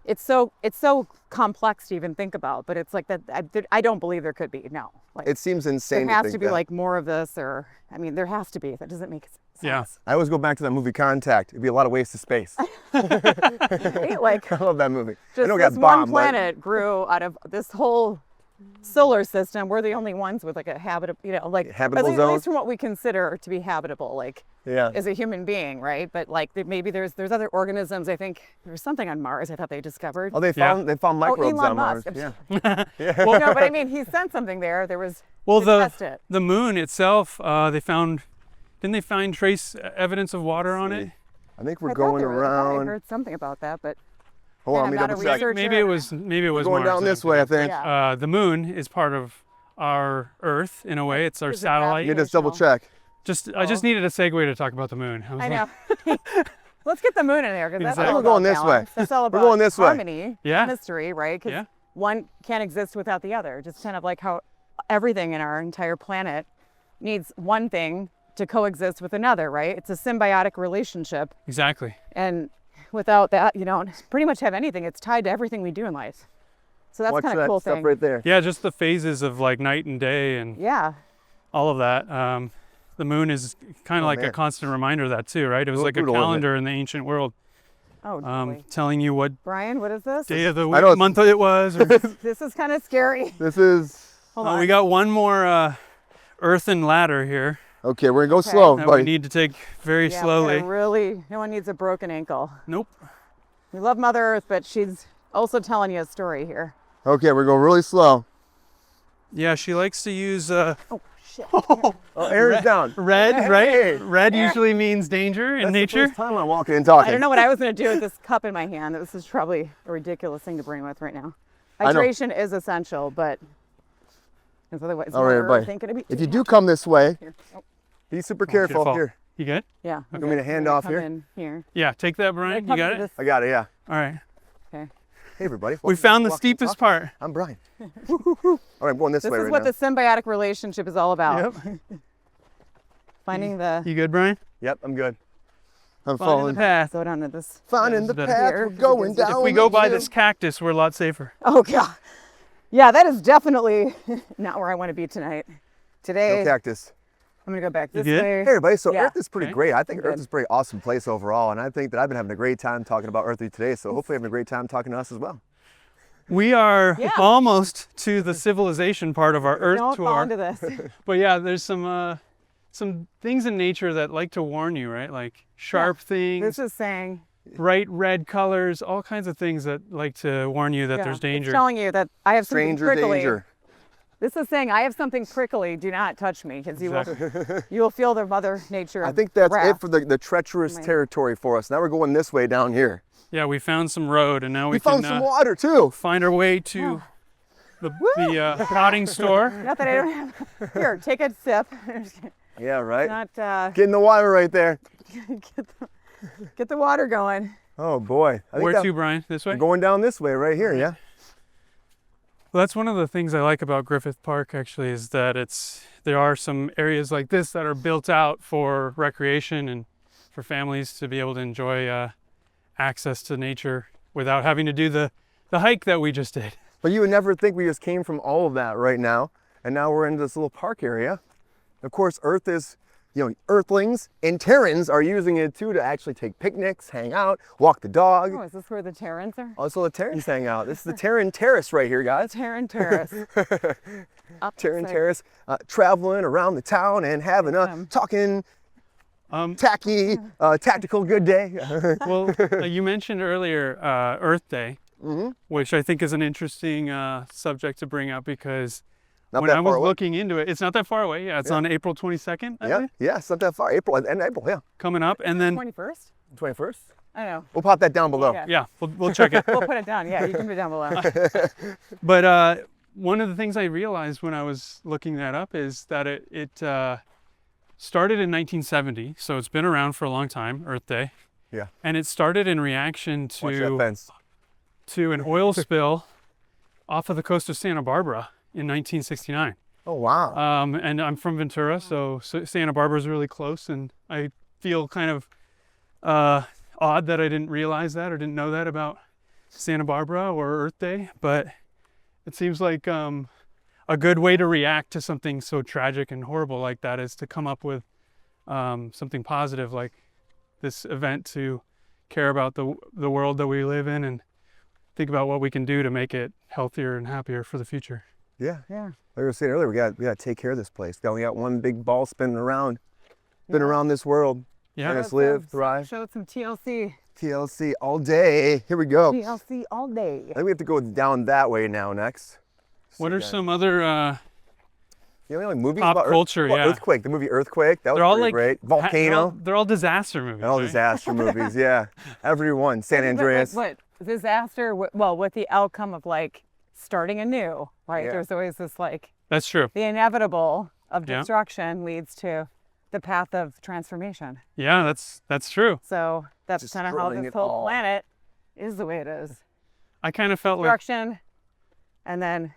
it's so complex to even think about. But it's like that. I don't believe there could be. No. Like, It seems insane. there has think to be that. like more of this, or I mean, there has to be. That doesn't make sense. Yeah. I always go back to that movie Contact. It'd be a lot of waste of space. Right? Like, I love that movie. I just know it this got one bombed, but planet grew out of this whole solar system. We're the only ones with like a habitable, like Habitable at zone? least from what we consider to be habitable, like yeah. as a human being, right? But like maybe there's other organisms. I think there was something on Mars. I thought they discovered. Oh, they found microbes Elon on Mars. Musk. Yeah. Well, no, but I mean, he sent something there. There was Well, to the test it. the moon itself, didn't they find trace evidence of water on it? I think we're I thought going there was- I around. heard something about that, but Hold on, I'm let me not a double check. researcher. Maybe it was Going Mars, down I this think. way, I think. Yeah. The moon is part of our Earth in a way. It's our Is it satellite. Let me just double check. I just needed a segue to talk about the moon. was I like- know. Let's get the moon in there because that's Exactly. all We're going about this way. balance. That's all We're about going this way. harmony, Yeah. chemistry, right? Because Yeah. one can't exist without the other. Just kind of like how everything in our entire planet needs one thing to coexist with another, right? It's a symbiotic relationship, Exactly. and without that, you don't pretty much have anything. It's tied to everything we do in life. So that's Watch kind that of cool stuff thing. right there. Yeah, just the phases of like night and day and Yeah. all of that. The moon is kind of like man. a constant reminder of that too, right? It was Little like a doodle, isn't it? calendar in the ancient world, Oh, boy. telling you what Brian, what is this? day of the I know week, it's- month it was. Or, This is kind of scary. This is Hold on. we got one more earthen ladder here okay. We're gonna go Okay. slow, that we buddy. need to take very Yeah, we slowly. gotta really, no one needs a broken ankle. Nope. We love Mother Earth, but she's also telling you a story here. Okay, we're going really slow. Yeah, she likes to use Oh, shit. Oh, Aaron's down. red, Hey. right? Red usually means danger in That's nature. the first time I'm walking and talking. I don't know what I was going to do with this cup in my hand. This is probably a ridiculous thing to bring with right now. I know. Hydration is essential, but 'cause otherwise, All right, Mother Earth everybody. ain't gonna be. If you do come this way, Here. Oh, be super careful. fall. Here, You good? yeah. you want me to hand off Come here? in here. Yeah, take that, Brian. You got it? I got it. Yeah. All right. Okay. Hey, everybody. We found the steepest part. I'm Brian. All right, I'm going this This way is right what now. the symbiotic relationship is all about. Yep. Finding the. You good, Brian? Yep, I'm good. I'm Finding following. the path. Go down to this. Finding the This is path. better. We're going If down. If we go by the this cactus, we're a lot safer. Oh God. Yeah, that is definitely not where I want to be tonight. Today, no cactus. I'm gonna go back this good? way. Hey, everybody. So Yeah. Earth is pretty Okay. great. I think I'm Earth good. is a pretty awesome place overall, and I think that I've been having a great time talking about Earth with you today. So hopefully, having a great time talking to us as well. We are Yeah. almost to the civilization part of our Earth Don't fall tour. into this. But yeah, there's some things in nature that like to warn you, right? Like sharp things, This is saying. bright red colors, all kinds of things that like to warn you that Yeah, there's danger. It's telling you that I have something Stranger prickly. danger. This is saying I have something prickly. Do not touch me, because Exactly. you will feel the Mother Nature. I think that's wrath. it for the treacherous Right. territory for us. Now we're going this way down here. Yeah, we found some road, and now we We can found some water too. find our way to the potting store. Not that I don't have. Here, take a sip. Yeah, right. Not Get in the water right there. get the water going. Oh boy. I think Where that- to, Brian? This way? we're going down this way right here, yeah. Well, that's one of the things I like about Griffith Park, actually, is that there are some areas like this that are built out for recreation and for families to be able to enjoy access to nature without having to do the hike that we just did. But you would never think we just came from all of that right now, and now we're in this little park area. Of course, Earth is, Earthlings and Terrans are using it too to actually take picnics, hang out, walk the dog. Oh, is this where the Terrans are? Also, the Terrans hang out. This is the Terran Terrace right here, guys. Terran Terrace. Up Terran side. Terrace, traveling around the town and having a talking, tacky, tactical good day. Well, you mentioned earlier Earth Day, which I think is an interesting subject to bring up because Not when that I far was away. looking into it, it's not that far away. Yeah, it's on April 22nd, I Yeah, believe, yeah, it's not that far. April, yeah. coming up. And then 21st? 21st? I know. We'll pop that down below. Yeah. Yeah, we'll check it. We'll put it down. Yeah, you can put it down below. But one of the things I realized when I was looking that up is that it started in 1970, so it's been around for a long time, Earth Day. Yeah. And it started in reaction Watch that fence. to an oil spill off of the coast of Santa Barbara in 1969. Oh, wow. And I'm from Ventura, so Santa Barbara is really close, and I feel kind of odd that I didn't realize that or didn't know that about Santa Barbara or Earth Day, but it seems like a good way to react to something so tragic and horrible like that is to come up with something positive like this event, to care about the world that we live in and think about what we can do to make it healthier and happier for the future. Yeah. Yeah. Like I was saying earlier, we got to take care of this place. We got one big ball spinning around, around this world. Yeah. Let us live, thrive. Show some TLC. TLC all day. Here we go. TLC all day. I think we have to go down that way now next. What are some other You know, like movies pop about culture? well, Yeah, Earthquake, the movie Earthquake. That was they're all pretty like great. Volcano. They're all disaster movies. All right? disaster movies, yeah. Everyone. San Andreas. What disaster? Well, with the outcome of like starting anew, right? Yeah. There's always this like That's true. the inevitable of Yeah. destruction leads to the path of transformation. Yeah, that's true. So that's kind of how Destroying this it whole all. planet is the way it is. I kind of felt like Destruction, and then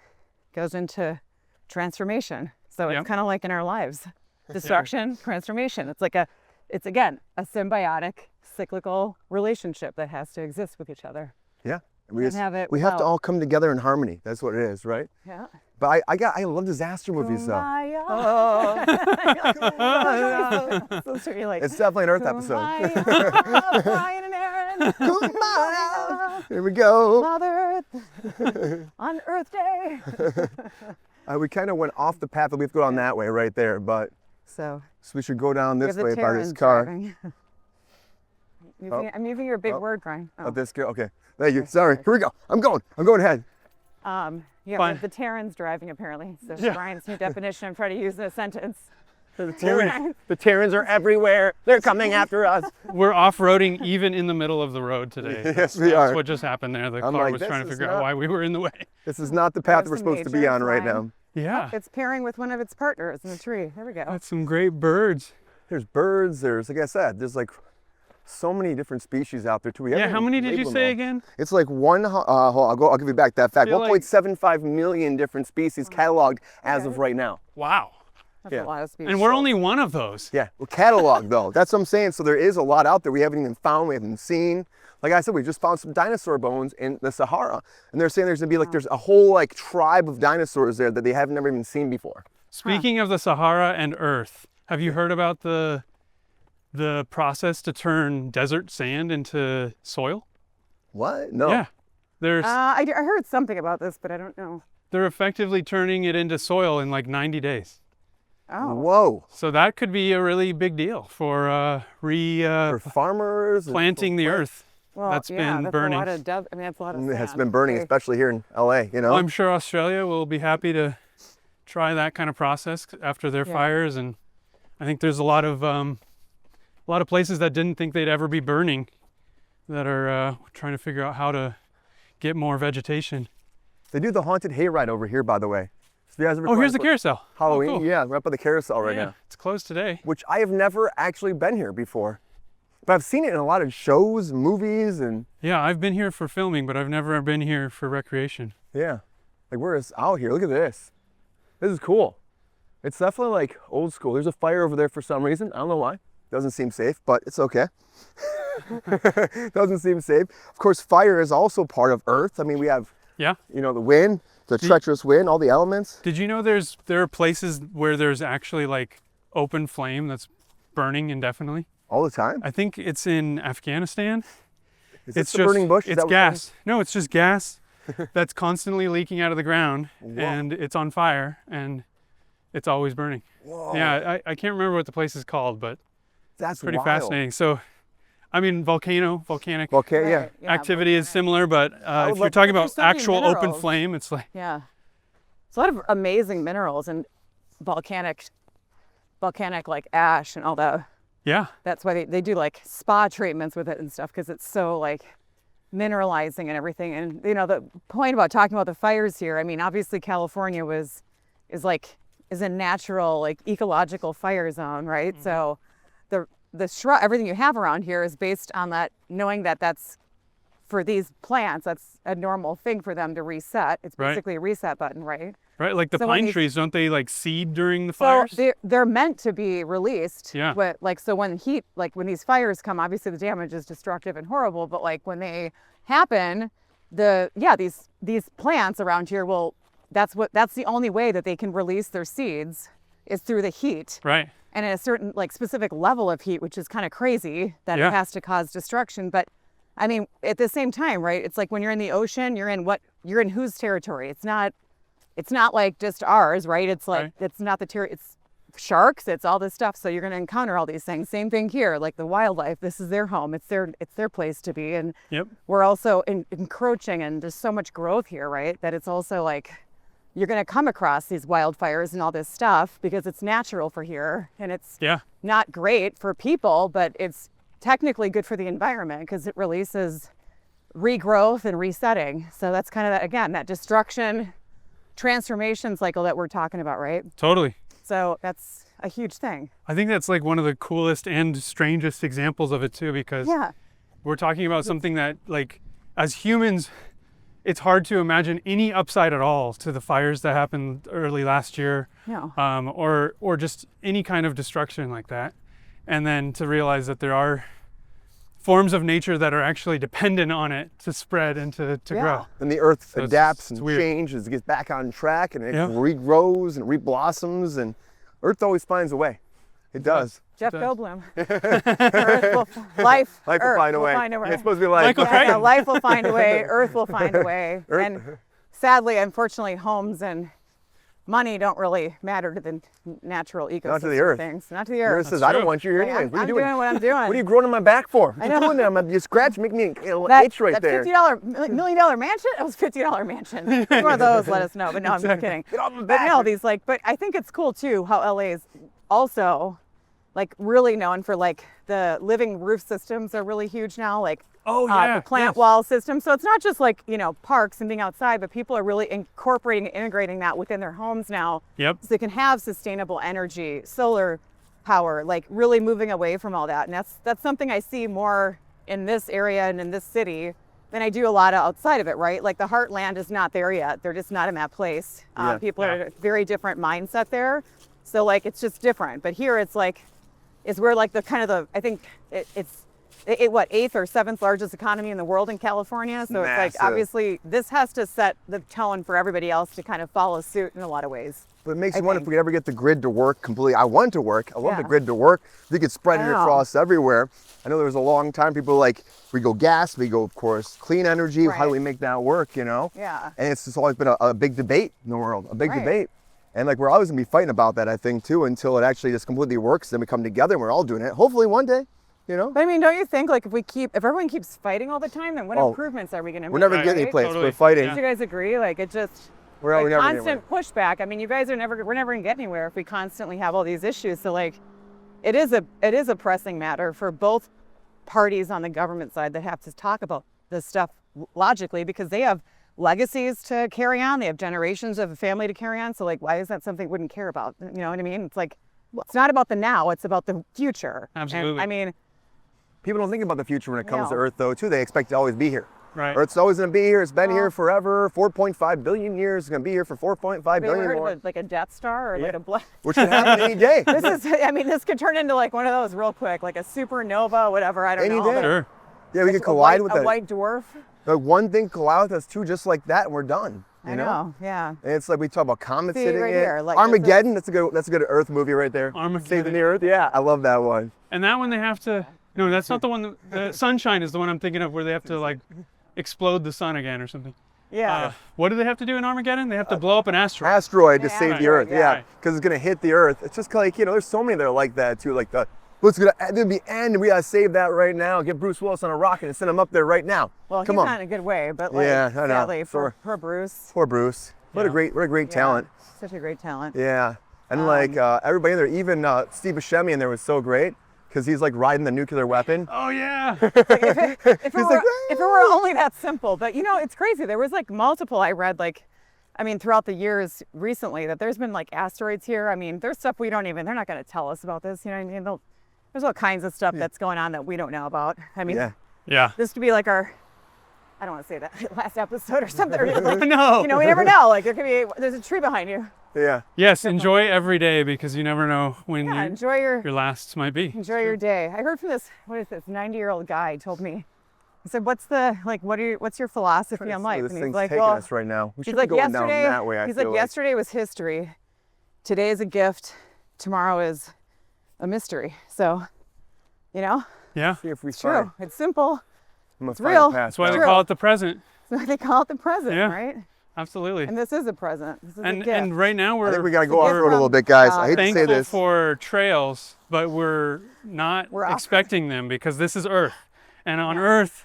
goes into transformation. So Yep. it's kind of like in our lives, destruction, transformation. It's again a symbiotic, cyclical relationship that has to exist with each other. Yeah. We And have it we have to well. all come together in harmony. That's what it is, right? Yeah. But I love disaster movies though. Kumbaya. So you're like, It's definitely an Earth episode. Kumbaya, Brian and Aaron. Kumbaya. Here we go. Mother Earth on Earth Day. We kind of went off the path that we have to go down that way right there, but So so we should go down we this have the way by this Terrans car. driving. I'm using your big word, Brian. Oh, this girl. Okay. Thank you. Sorry. Here we go. I'm going ahead. Yeah, we Fine. have the Terrans driving apparently. So Yeah. Brian's new definition. I'm trying to use in a sentence. The Terrans are everywhere. They're coming after us. we're off-roading even in the middle of the road today. Yes, we That's are. what just happened there. The I'm car like, was this trying to is figure out not- why we were in the way. This is not the path that we're There's some supposed to be nature on right flying. now. Yeah, It's pairing with one of its partners in the tree. There we go. that's some great birds. There's birds. There's, like I said, there's like so many different species out there too. We Yeah, haven't how many did you labeled say them all. again? It's like hold on, I'll give you back that fact. Feel like- 1.75 million different species cataloged as of right now. Wow. That's yeah. a lot of speed. And we're only one of those. Yeah, we're cataloged though. That's what I'm saying. So there is a lot out there we haven't even found, we haven't seen. Like I said, we just found some dinosaur bones in the Sahara, and they're saying there's gonna be like there's a whole like tribe of dinosaurs there that they have never even seen before. Speaking of the Sahara and Earth, have you heard about the process to turn desert sand into soil? What? No. Yeah. I heard something about this, but I don't know. They're effectively turning it into soil in like 90 days. Oh. Whoa. So that could be a really big deal for For farmers. and planting the for- earth. Well, That's yeah, been that's burning. A lot of that's a lot of It has sand. been burning, Okay. especially here in LA. You know. I'm sure Australia will be happy to try that kind of process after their Yeah. fires, and I think there's a lot of places that didn't think they'd ever be burning that are trying to figure out how to get more vegetation. They do the haunted hayride over here, by the way. So you guys ever Oh, here's the planned for carousel. Halloween. Oh, cool. Yeah, right by the carousel right Yeah, now. it's closed today. Which I have never actually been here before, but I've seen it in a lot of shows, movies, and Yeah, I've been here for filming, but I've never been here for recreation. yeah, like we're just out here. Look at this. This is cool. It's definitely like old school. There's a fire over there for some reason. I don't know why. Doesn't seem safe, but it's okay. Doesn't seem safe. Of course, fire is also part of Earth. I mean, we have, Yeah. you know, the wind, the treacherous wind, all the elements. Did you know there are places where there's actually like open flame that's burning indefinitely? All the time. I think it's in Afghanistan. Is It's this the burning bush? Is It's that what gas. No, it's just gas that's constantly leaking out of the ground, and it's on fire, and it's always burning. Whoa, Yeah, I can't remember what the place is called, but that's pretty wild. fascinating. So, I mean, volcanic Okay, yeah. Right, yeah, activity is similar, but would if love you're to- talking There's about so many actual open minerals. flame, it's like, Yeah. It's a lot of amazing minerals and volcanic like ash and all that. Yeah. That's why they do like spa treatments with it and stuff, because it's so like mineralizing and everything. And you know, the point about talking about the fires here, I mean, obviously California is a natural, like, ecological fire zone, right? Mm-hmm. So the shrub, everything you have around here is based on that, knowing that that's, for these plants, that's a normal thing for them to reset. It's Right. basically a reset button, right? Right, like the So when pine these- trees, don't they like seed during the So fires? they're meant to be released. Yeah. But like, so when heat, like when these fires come, obviously the damage is destructive and horrible, but like when they happen, these plants around here will, that's the only way that they can release their seeds is through the heat. Right. And at a certain like specific level of heat, which is kind of crazy that Yeah. it has to cause destruction. But I mean, at the same time, right? It's like when you're in the ocean, you're in whose territory? It's not like just ours, right? It's like, Right. it's not it's sharks, it's all this stuff. So you're going to encounter all these things. Same thing here, like the wildlife, this is their home. It's their place to be. And Yep. we're also encroaching, and there's so much growth here, right? That it's also like, you're going to come across these wildfires and all this stuff because it's natural for here. And it's Yeah. not great for people, but it's technically good for the environment because it releases regrowth and resetting. So that's kind of that, again, that destruction transformation cycle that we're talking about, right? Totally. So that's a huge thing. I think that's like one of the coolest and strangest examples of it too, because Yeah. we're talking about something that, like, as humans, it's hard to imagine any upside at all to the fires that happened early last year, No. or just any kind of destruction like that. And then to realize that there are forms of nature that are actually dependent on it to spread and to Yeah. grow. And the earth So adapts it's and weird. changes, it gets back on track, and it Yeah. regrows and reblossoms, and earth always finds a way. It does. Jeff does. Goldblum. Life Life will Earth find a way. It's supposed to be like, Michael Yeah, Crichton. life will find a way. Earth will find a way. And sadly, unfortunately, homes and money don't really matter to the natural ecosystem. Not to the earth. Things. Not to the the earth earth. says, I don't true. want you here Hey, anyway. I'm, What are I'm you doing? doing what I'm doing. What are you growing on my back for? What I you know. doing there? You scratch, make me a little that, itch right that there. $50 million mansion? That was $50 mansion. If you're one of those, let us know. But no, I'm just kidding. Get off my But back. no, these like, but I think it's cool too how LA is also like really known for like the living roof systems are really huge now. Like Oh, yeah, the plant yes. wall system. So it's not just like, you know, parks and being outside, but people are really incorporating and integrating that within their homes now. Yep. So they can have sustainable energy, solar power, like really moving away from all that. And that's something I see more in this area and in this city than I do a lot of outside of it, right? Like the heartland is not there yet. They're just not in that place. Yeah. People are at a very different mindset there. So like, it's just different. But here it's like, is where like the kind of the, I think it's what, 8th or 7th largest economy in the world in California. So it's Massive. like, obviously this has to set the tone for everybody else to kind of follow suit in a lot of ways. But it makes I you wonder if think. we could ever get the grid to work completely. I want it to work. I love the Yeah. grid to work. We could spread it I know. across everywhere. I know there was a long time people were like, we go gas, we go, of course, clean energy. How do Right. we make that work, you know? Yeah. And it's just always been a big debate in the world, a big Right. debate. And like we're always gonna be fighting about that, I think, too, until it actually just completely works. Then we come together and we're all doing it. Hopefully one day, you know? But I mean, don't you think like if everyone keeps fighting all the time, then what Oh, improvements are we going to make? We're never Right. getting any right? place. Totally. We're fighting. Yeah. Do you guys agree? Like it just We're like never constant pushback. I mean, you guys we're never going to get anywhere if we constantly have all these issues. So like, it is a pressing matter for both parties on the government side that have to talk about this stuff logically because they have legacies to carry on. They have generations of a family to carry on. So like, why is that something we wouldn't care about? You know what I mean? It's like, it's not about the now, it's about the future. And, Absolutely. I mean, People don't think about the future when it comes to No. Earth, though, too. They expect to always be here. Right. Earth's always going to be here. It's been Well- here forever. 4.5 billion years. It's going to be here for 4.5 have you ever billion heard more. of like a Death Star or like Yeah. a black? Which could happen any day. This is, I mean, this could turn into like one of those real quick, like a supernova, whatever. I don't Any know. day. but Sure. Yeah, we a could collide white, with a that. white dwarf. Like one thing collide with us too, just like that, and we're done. You I know. Yeah. And it's like we talk about comets See, hitting right it. here, like, this is- Armageddon. That's a good Earth movie right there. Armageddon. Saving the Earth. Yeah, I love that one. And that one they have to, no, that's not the one, Sunshine is the one I'm thinking of where they have to like explode the sun again or something. Yeah. What do they have to do in Armageddon? They have to blow up an asteroid. Asteroid to Yeah, save the right, Earth. yeah. Yeah, Right. because it's gonna hit the Earth. It's just like there's so many that are like that too. Like there's gonna be end, and we gotta save that right now. Get Bruce Willis on a rocket and send him up there right now. Well, Come he's on. not in a good way, but like, Yeah, I know. sadly for Sure. poor Bruce. Poor Bruce. What a Yeah. great Yeah, talent. Such a great talent. Yeah, and like everybody in there, even Steve Buscemi in there was so great. because he's like riding the nuclear weapon. Oh yeah. If it were only that simple, but you know, it's crazy. There was like multiple I read, like, I mean, throughout the years recently, that there's been like asteroids here. I mean, there's stuff we don't even, they're not going to tell us about this. You know what I mean? There's all kinds of stuff that's going on that we don't know about. I mean, Yeah. this could be like our, I don't want to say that, last episode or something. Or like, No. you know, we never know. Like there's a tree behind you. Yeah. Yes, enjoy every day because you never know when Yeah, enjoy your last might be. enjoy your day. I heard from this, what is this, 90-year-old guy told me. He said, what's your philosophy on life? This And he's thing's like, taking well, us right now. We he's should like, be going down yesterday, that way. I he's feel like, like. yesterday was history. Today is a gift. Tomorrow is a mystery. So, you know, Yeah. See if we it's true. It's simple. It's real. That's why they True. call it the present. So they call it the present, Yeah. right? Absolutely. And this is a present. This is a gift. And right now I think we we're got to go off gift road a little from bit, guys. God. I hate to say thankful this. for trails, but we're not We're off. expecting them because this is Earth. And on Earth,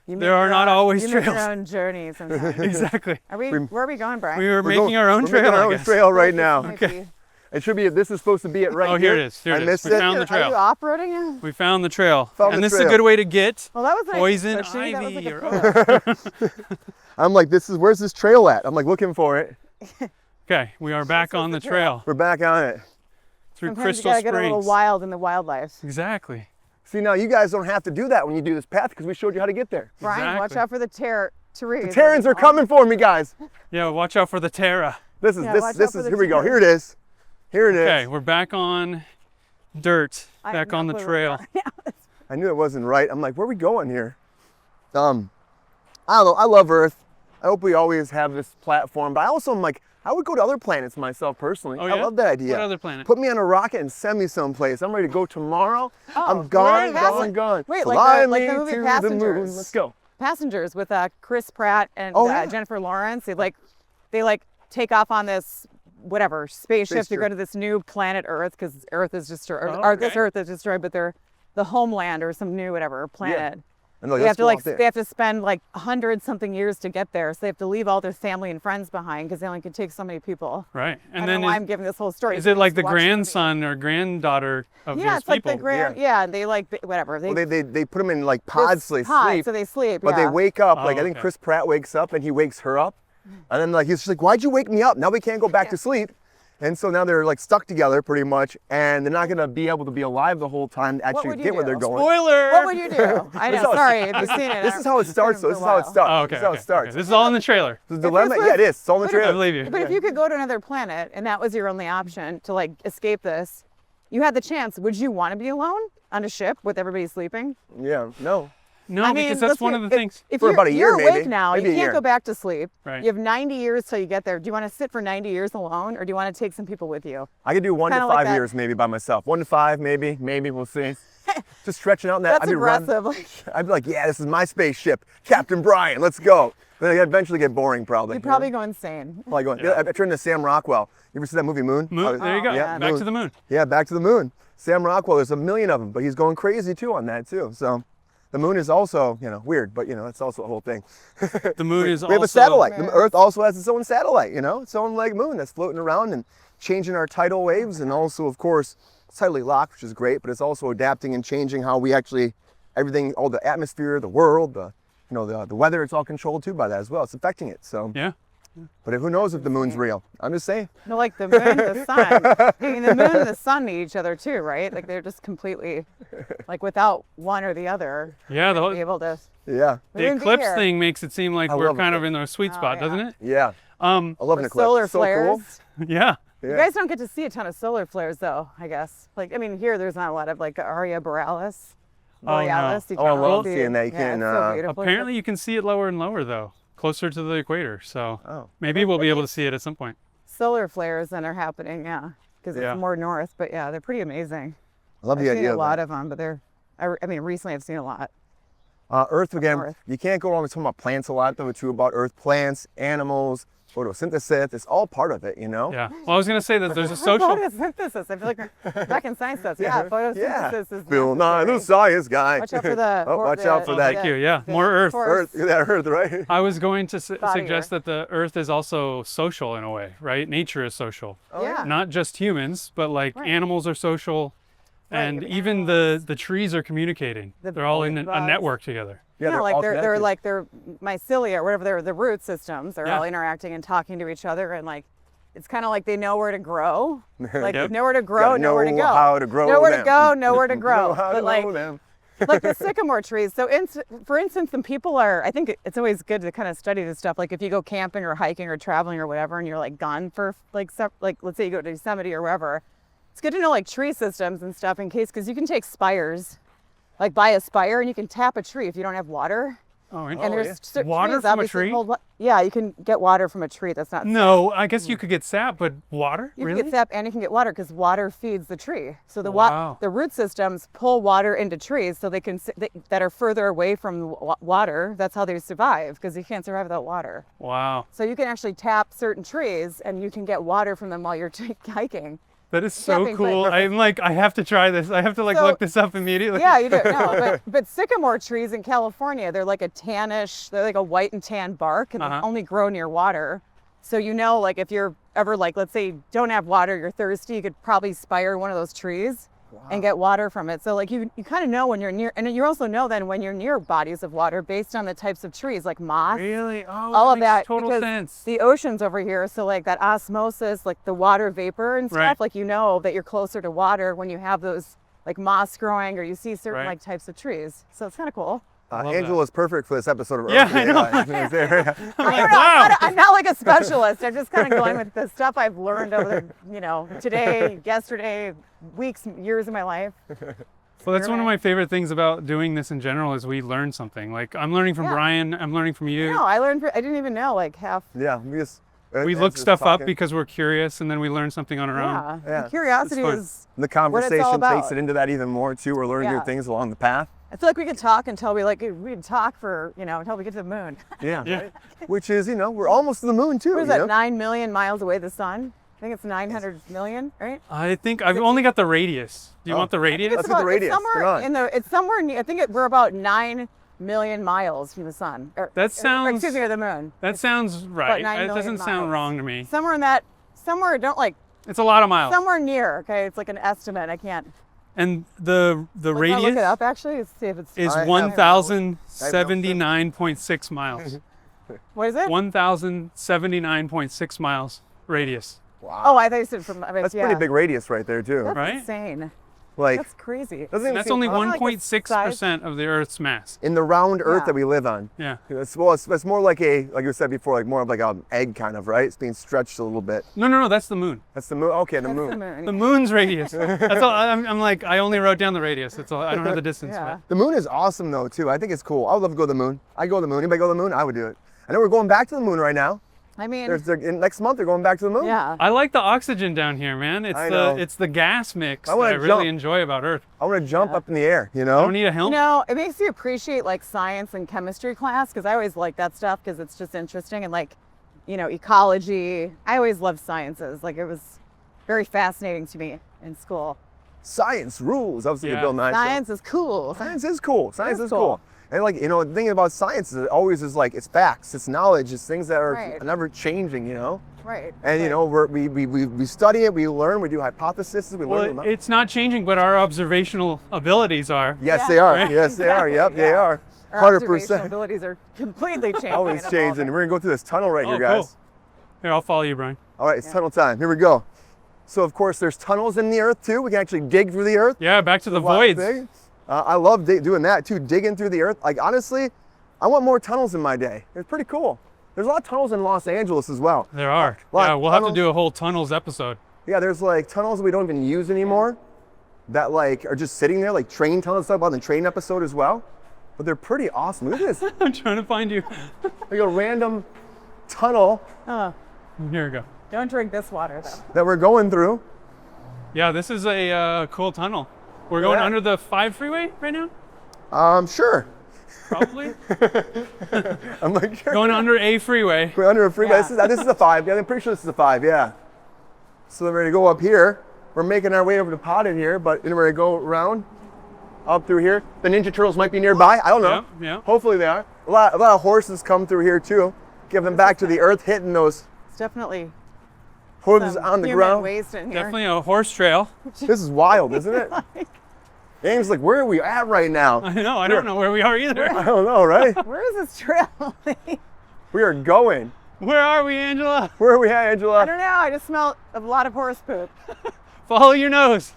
You there make are your not own- always you make trails. your own journey sometimes. exactly. Where are we going, Brian? We were We're making going- our own we're trail, making our I own guess. trail right now. Might be- It should be. This is supposed to be it right Oh, here it is. Here I it is. missed We it. found the Are you trail. off-roading it? We found the trail. Found and the this is a trail. good way to get Well, that was nice. poison But see, that was ivy like a or I'm like, where's this trail at? I'm like looking for it. Okay, we are back on the trail We're back on it. through Sometimes Crystal you gotta get a little Springs. wild in the wildlife. Exactly. See, now you guys don't have to do that when you do this path because we showed you how to get there. Brian, watch Exactly. out for the trees. The Terrans are coming for me, guys. Yeah, watch out for the Terra. This is Yeah, this watch this out for is the here we go. Terrans. Here it is. Here it is. Okay, we're back on dirt, I have back no on the clue trail. I knew it wasn't right. I'm like, where are we going here? I don't know. I love Earth. I hope we always have this platform, but I also am like, I would go to other planets myself personally. Oh, I yeah? love that idea. What other planet? Put me on a rocket and send me someplace. I'm ready to go tomorrow. Oh, I'm gone, where- gone. Wait, Fly like the me movie to the moon. Passengers. Let's go. Passengers with Chris Pratt and Oh, yeah. Jennifer Lawrence. They take off on this spaceship to go trip. to this new planet Earth because Earth is destroyed. Oh, Or this okay. Earth is destroyed, but they're the homeland or some new planet. And like, They have let's to go out there. they have to spend like 100-something years to get there, so they have to leave all their family and friends behind because they only can take so many people. Right. I And don't then know why I'm giving this whole story. is You it can like just the watch movie. grandson or granddaughter of Yeah, those it's like people? the grand. Yeah, they whatever. Well, they put them in like pods so they pods, sleep. so they sleep. But yeah. they wake up, Oh, like I think okay. Chris Pratt wakes up and he wakes her up. And then like he's just like, why'd you wake me up? Now we can't go back to sleep. And so now they're like stuck together pretty much, and they're not gonna be able to be alive the whole time to actually would you get where do? they're going. Spoiler! What would you do? I This know. is how Sorry, if you've seen it. This is how it starts, though. This is how it starts. Oh, okay. This is how okay, it starts. okay. This is all in the trailer. The dilemma, was- yeah, it is. It's all in the I trailer. believe you. But if you could go to another planet and that was your only option to like escape this, you had the chance. Would you want to be alone on a ship with everybody sleeping? Yeah, no. No, I mean, because that's let's one see, of the things. If For you're, about a year, you're awake maybe. now, Maybe you a can't year. go back to sleep. Right. You have 90 years till you get there. Do you want to sit for 90 years alone, or do you want to take some people with you? I could do 1 to Kinda like 5 that. years maybe by myself. 1 to 5 maybe, we'll see. Just stretching out in that. That's I'd be running- aggressive. I'd be like, yeah, this is my spaceship. Captain Brian, let's go. Then I'd eventually get boring probably. You'd probably go insane. Probably going. I turned into Sam Rockwell. You ever see that movie Moon? Moon, there you go. yeah, Back Moon. to the moon. Yeah, back to the moon. Sam Rockwell, there's a million of them, but he's going crazy too on that too. So the moon is also, weird, but that's also a whole thing. The moon is We have also a satellite. The Yeah. Earth also has its own satellite, its own like moon that's floating around and changing our tidal waves, and also, of course, it's tidally locked, which is great, but it's also adapting and changing how we actually, everything, all the atmosphere, the world, the weather, it's all controlled too by that as well. It's affecting it. So, Yeah. but who knows if the moon's real? I'm just saying. No, like the moon and the sun. I mean, the moon and the sun need each other too, right? Like they're just completely, like without one or the other, Yeah, be the able to. Yeah. we the wouldn't be eclipse here. thing makes it seem like I we're love kind it. of in our sweet spot, yeah. doesn't it? Yeah. I love an Or eclipse. solar So flares. cool. Yeah. Yeah. You guys don't get to see a ton of solar flares though, I guess. Like, I mean, here there's not a lot of like Aria Borealis. Oh, no. Borealis. You Oh, I can't love see seeing it. that. You Yeah, can, it's so beautiful. Apparently you can see it lower and lower though, closer to the equator. So Oh. maybe we'll be able to see it at some point. Solar flares then are happening, yeah, because Yeah. it's more north. But yeah, they're pretty amazing. I love I've the seen idea a of lot that. of them, but I mean, recently I've seen a lot. Earth again, North. you can't go wrong with talking about plants a lot though too, about Earth, plants, animals, photosynthesis, it's all part of it, Yeah. Well, I was going to say that there's a social. Photosynthesis. I feel like we're back in science stuff. Yeah, photosynthesis is Bill Nye, the necessary. science guy. Watch out for the. Oh, watch out for that. Thank you. Yeah. More Earth. Earth, that Earth, right? I was going to Body suggest Earth. that the Earth is also social in a way, right? Nature is social. Yeah. Not just humans, but like Right. animals are social, And Right, even the trees are communicating. They're all in a bugs. network together. Yeah, like all they're connected. like their mycelia or whatever the root systems. They're Yeah. all interacting and talking to each other, and like it's kind of like they know where to grow. Like Yep. nowhere to grow, Gotta nowhere to know go. how to grow Nowhere them. to go, nowhere to grow. Know how But to like grow them. like the sycamore trees. So for instance, when people are, I think it's always good to kind of study this stuff. Like if you go camping or hiking or traveling or whatever, and you're like gone for like let's say you go to Yosemite or wherever, it's good to know like tree systems and stuff in case, because you can take spires, like buy a spire and you can tap a tree if you don't have water. Oh, And interesting. there's certain Water trees from a obviously tree? hold yeah, you can get water from a tree. That's not No, I guess you could get sap, but water? You Really? can get sap and you can get water because water feeds the tree. So the Wow. the root systems pull water into trees, so they can that are further away from the water. That's how they survive, because you can't survive without water. Wow. So you can actually tap certain trees and you can get water from them while you're hiking. That is so Tapping, cool. but- I'm like, I have to try this. I have to like So- look this up immediately. Yeah, you do. No, but sycamore trees in California, they're like a tannish, they're like a white and tan bark, and they only grow near water. So you know, like if you're ever like, let's say you don't have water, you're thirsty, you could probably spire one of those trees and get water from it. So like you kind of know when you're near, and you also know then when you're near bodies of water based on the types of trees, like moss. Really? Oh, All of makes that, total because sense. the ocean's over here, so like that osmosis, like the water vapor and stuff, Right. like you know that you're closer to water when you have those like moss growing or you see certain Right. like types of trees. So it's kind of cool. love Angela's perfect for this episode of Earth. Yeah, I know. I know. I'm I like, don't know, wow. I'm not like a specialist. I'm just kind of going with the stuff I've learned over today, yesterday, weeks, years of my life. Well, that's one of my favorite things about doing this in general is we learn something. Like I'm learning from Yeah. Brian, I'm learning from you. No, I didn't even know like half. Yeah, we just We as look just stuff up talking, because we're curious, and then we learn something on our own. Yeah, Yeah. And curiosity It's fun. is. the what it's conversation all takes about. it into that even more too. We're learning new Yeah. things along the path. I feel like we could talk until we'd talk for until we get to the moon. Yeah. Yeah. Right? Which is, we're almost to the moon too. What is you that? know? 9 million miles away the sun. I think it's 900 million, right? I think I've only got the radius. Do you Oh. want the radius? Let's get the radius. It's somewhere Come on. in the. It's somewhere. I think we're about 9 million miles from the sun. That sounds- Excuse me, or the moon. That sounds right. 9 It million doesn't sound miles. wrong to me. Somewhere in that. Somewhere don't like. It's a lot of miles. Somewhere near. Okay, it's like an estimate. I can't. And the Can I radius look it up actually. Let's see if it's. is I have- 1,079.6 miles. What is it? 1,079.6 miles radius. Wow. Oh, I thought you said from. I mean, That's yeah. pretty big radius right there too. That's Right? insane. Like That's crazy. doesn't even That's seem only possible. like the 1.6% of the Earth's mass. in the round Earth Yeah. that we live on. Yeah. It's more like like you said before, like more of like an egg kind of, right? It's being stretched a little bit. No, that's the moon. That's the moon. Okay, the That's moon. the moon. The moon's radius. That's all. I'm like, I only wrote down the radius. That's all. I don't have the distance. Yeah. The moon is awesome though too. I think it's cool. I would love to go to the moon. I go to the moon. Anybody go to the moon? I would do it. I know we're going back to the moon right now. I mean, Next month they're going back to the moon. yeah. I like the oxygen down here, man. I know. It's the gas mix I that wanna I really jump. enjoy about Earth. I want to jump up in the air. I don't need a helmet. It makes you appreciate like science and chemistry class, because I always like that stuff because it's just interesting, and like, ecology. I always loved sciences. Like it was very fascinating to me in school. Science rules. That was like Yeah. a Bill Nye show. Science is cool. Science is cool. Science is is cool. cool. And like, the thing about science is it always is like, it's facts, it's knowledge, it's things that are Right. never changing, Right. And right. we study it, we learn, we do hypotheses, we learn. Well, it's not changing, but our observational abilities are. Yes, Yeah. they are. Right. Yes, they are. Yep, they Yeah. are. Our 100%. observational abilities are completely changing. Always and changing. evolving. We're gonna go through this tunnel right Oh, here, guys. cool. Here, I'll follow you, Brian. All right, it's tunnel time. Here we go. So of course, there's tunnels in the earth too. We can actually dig through the earth. Yeah, back to the Wow, voids. big. I love doing that too, digging through the earth. Like honestly, I want more tunnels in my day. It's pretty cool. There's a lot of tunnels in Los Angeles as well. There are. Lot Yeah, of we'll have to tunnels. do a whole tunnels episode. Yeah, there's like tunnels that we don't even use anymore that like are just sitting there, like train tunnels. Talk about the train episode as well. But they're pretty awesome. Look at this. I'm trying to find you. Like a random tunnel Oh, Here we go. don't drink this water though. that we're going through. Yeah, this is a cool tunnel. We're going Yeah. under the 5 freeway right now? Sure. Probably. I'm like, sure. Going under a freeway. We're under a freeway. Yeah. This is a 5. Yeah, I'm pretty sure this is a 5. Yeah. So then we're gonna go up here. We're making our way over to Potted here, but then we're gonna go around up through here. The Ninja Turtles might be nearby. I don't know. Yeah, yeah. Hopefully they are. A lot of horses come through here too. Give them back to the earth, hitting those It's definitely hooves some on the human ground. waste in here. Definitely a horse trail. This is wild, isn't it? Ames like, where are we at right now? I know, I don't know where we are either. I don't know, right? Where is this trail? We are going. Where are we, Angela? Where are we at, Angela? I don't know. I just smell a lot of horse poop. Follow your nose.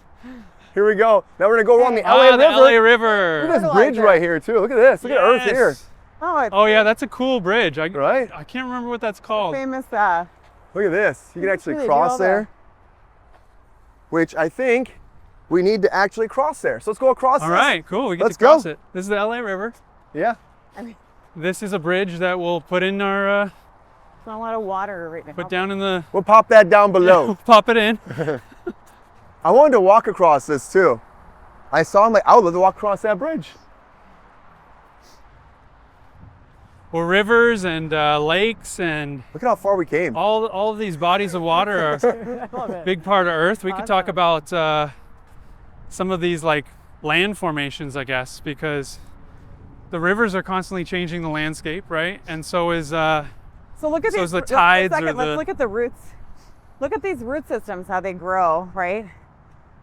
Here we go. Now we're gonna go along the LA Ah, River. the LA River. Look at this bridge right here too. Look at this. Look at Earth here. Yes. Oh, it's Oh yeah, that's a cool bridge. Right? I can't remember what that's called. famous. Look at this. You can actually really cross do all there. Which I think we need to actually cross there. So let's go across All this. right, cool. We get Let's to cross go. it. This is the LA River. Yeah. This is a bridge that we'll put in our There's a lot of water right now. put down in the We'll pop that down below. pop it in. I wanted to walk across this too. I saw him like, I would love to walk across that bridge. Well, rivers and lakes and Look at how far we came. all of these bodies of water are I love a it. big part of Earth. We could talk Awesome. about some of these like land formations, I guess, because the rivers are constantly changing the landscape, right? And so is So look at So these. is the let's- a tides or second, the- Let's look at the roots. Look at these root systems, how they grow, right?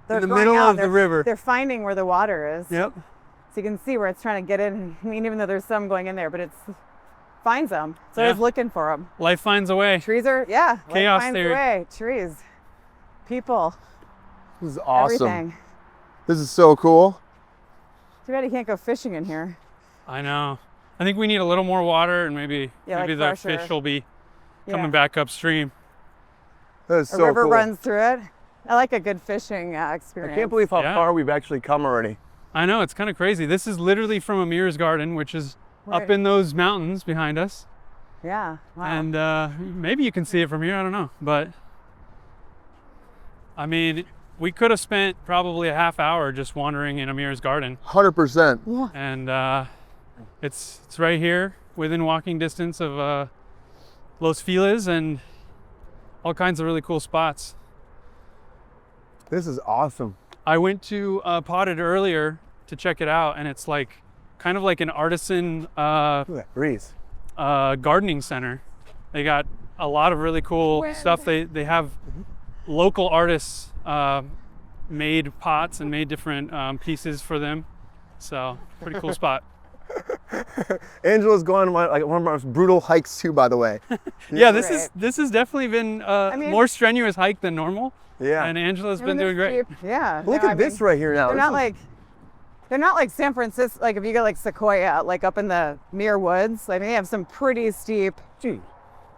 They're the growing middle out, of the they're- river. They're finding where the water is. Yep. So you can see where it's trying to get in. I mean, even though there's some going in there, but it's finds them. So Yeah. it's looking for them. Life finds a way. Trees are, yeah. life Chaos finds theory. a way. Trees, people, This is awesome. everything. This is so cool. Too bad you can't go fishing in here. I know. I think we need a little more water, and maybe Yeah, like maybe the fresher. fish will be Yeah. coming back upstream. That is A so river cool. runs through it. I like a good fishing I experience. can't believe how Yeah. far we've actually come already. I know, it's kind of crazy. This is literally from Amir's garden, which is up Right. in those mountains behind us. Yeah. Wow. And maybe you can see it from here, I don't know. But I mean, we could have spent probably a half hour just wandering in Amir's garden. 100%. yeah. And it's right here within walking distance of Los Feliz and all kinds of really cool spots. This is awesome. I went to Potted earlier to check it out, and it's like kind of like an artisan Look at that breeze. gardening center. They got a lot of really cool stuff. They have local artists made pots and made different pieces for them. So pretty cool spot. Angela's gone on like one of our most brutal hikes too, by the way. Yeah, Right. this has definitely been mean- more strenuous hike than normal. Yeah. And Angela's I been mean, doing they're great. cheap. Yeah. Look no, at I this mean, right here now. They're This not is- like San Francisco. Like if you go like Sequoia, like up in the Muir Woods, like they have some pretty steep Gee.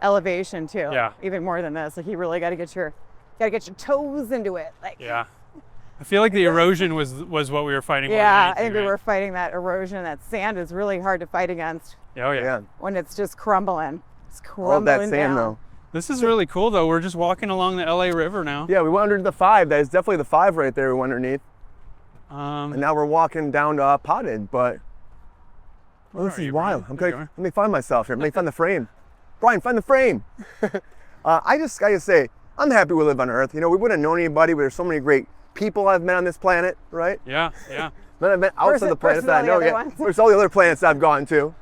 elevation too. Yeah. Even more than this. Like you really got to get your toes into it. Like Yeah. I feel like the erosion was what we were fighting. more than yeah, I anything, think we right? were fighting that erosion. That sand is really hard to fight against Oh yeah. Yeah. when it's just crumbling. It's All crumbling of that sand down. though. This is really cool though. We're just walking along the LA River now. Yeah, we went under the 5. That is definitely the 5 right there we went underneath. And now we're walking down to Potted, but oh, this are is you, wild. Brian? I'm There you gonna, are. let me find myself here. Let me find the frame. Brian, find the frame. I just gotta say, I'm happy we live on Earth. You know, we wouldn't have known anybody, but there's so many great people I've met on this planet, right? Yeah, yeah. Then I've met outside the planets versus that I all the know other yet. ones. There's all the other planets I've gone to.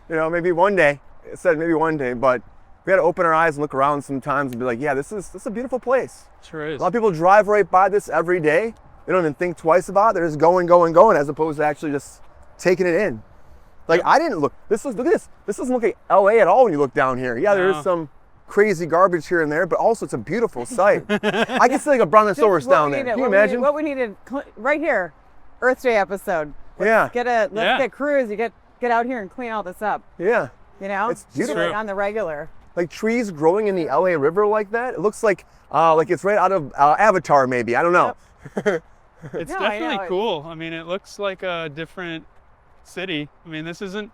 You know, maybe one day. It said maybe one day, but we got to open our eyes and look around sometimes and be like, yeah, this is a beautiful place. Sure is. A lot of people drive right by this every day. They don't even think twice about it. They're just going, as opposed to actually just taking it in. Like I didn't look. Look at this. This doesn't look like LA at all when you look down here. Yeah, there No. is some crazy garbage here and there, but also it's a beautiful sight. I can see like a brontosaurus Just what down we there. needed- Can you what we imagine? need- what we needed right here, Earth Day episode. Yeah, Let's Yeah. get Kruse. You get out here and clean all this up. yeah. You know, It's Just do beautiful. it on the regular. Like trees growing in the LA River like that. It looks like it's right out of Avatar, maybe. I don't know. It's No, I definitely know. cool. I mean, it looks like a different city. I mean, this isn't.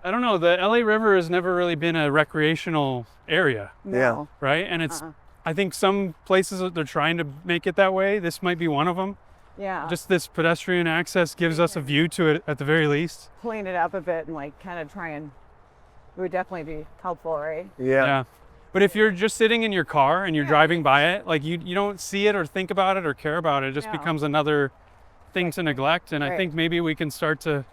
I don't know. The LA River has never really been a recreational area, No. right? And it's. Uh-uh. I think some places they're trying to make it that way. This might be one of them. Yeah. Just this pedestrian access gives us a view to it at the very least. clean it up a bit and like kind of try and it would definitely be helpful, right? Yeah. But if you're just sitting in your car and you're driving by it, like you don't see it or think about it or care about it, it just No. becomes another thing to neglect. And I Right. think maybe we can start to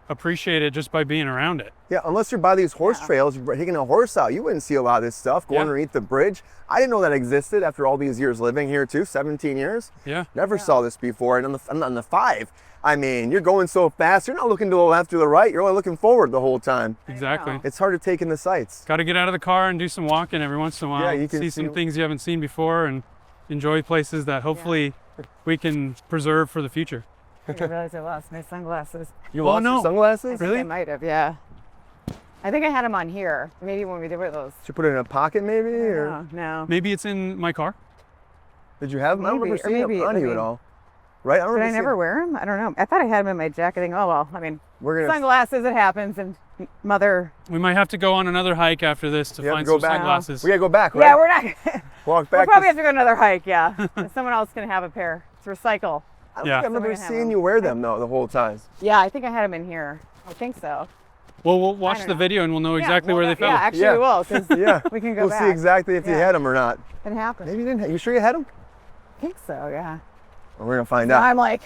appreciate it just by being around it. Yeah, unless you're by these horse trails, you're taking a horse out, you wouldn't see a lot of this stuff going underneath the bridge. I didn't know that existed after all these years living here too, 17 years. Yeah. Never saw this before. And on the 5, I mean, you're going so fast, you're not looking to the left or the right, you're only looking forward the whole time. Exactly. It's hard to take in the sights. Got to get out of the car and do some walking every once in a while. Yeah, you can see some things you haven't seen before and enjoy places that hopefully we can preserve for the future. I didn't realize I lost my sunglasses. You lost your sunglasses? Really? I might have, yeah. I think I had them on here. Maybe when we did those. Did you put it in a pocket maybe? Or No, no. Maybe it's in my car. did you have them? I don't remember Maybe, or seeing them on maybe- you at all. Right? I don't Did I remember never wear them? I don't know. I thought I had them in my jacket. I think, oh well, I mean, We're gonna sunglasses, it happens, and mother. We might have to go on another hike after this to You have find to go some back. sunglasses. We gotta go back, right? Yeah, we're not. Walk We'll back. probably have to go another hike. Yeah, someone else can have a pair. It's recycle. I don't Yeah. think I remember Someone can have seeing them. you wear them though the whole time. Yeah, I think I had them in here. I think so. Well, we'll watch don't the know. video and we'll know exactly where they fell. Yeah, actually Yeah. we will, because Yeah. we can go We'll back. see exactly if you Yeah. had them or not. It happened. Maybe you didn't. You sure you had them? I think so. Yeah. Well, we're gonna find So out. I'm like,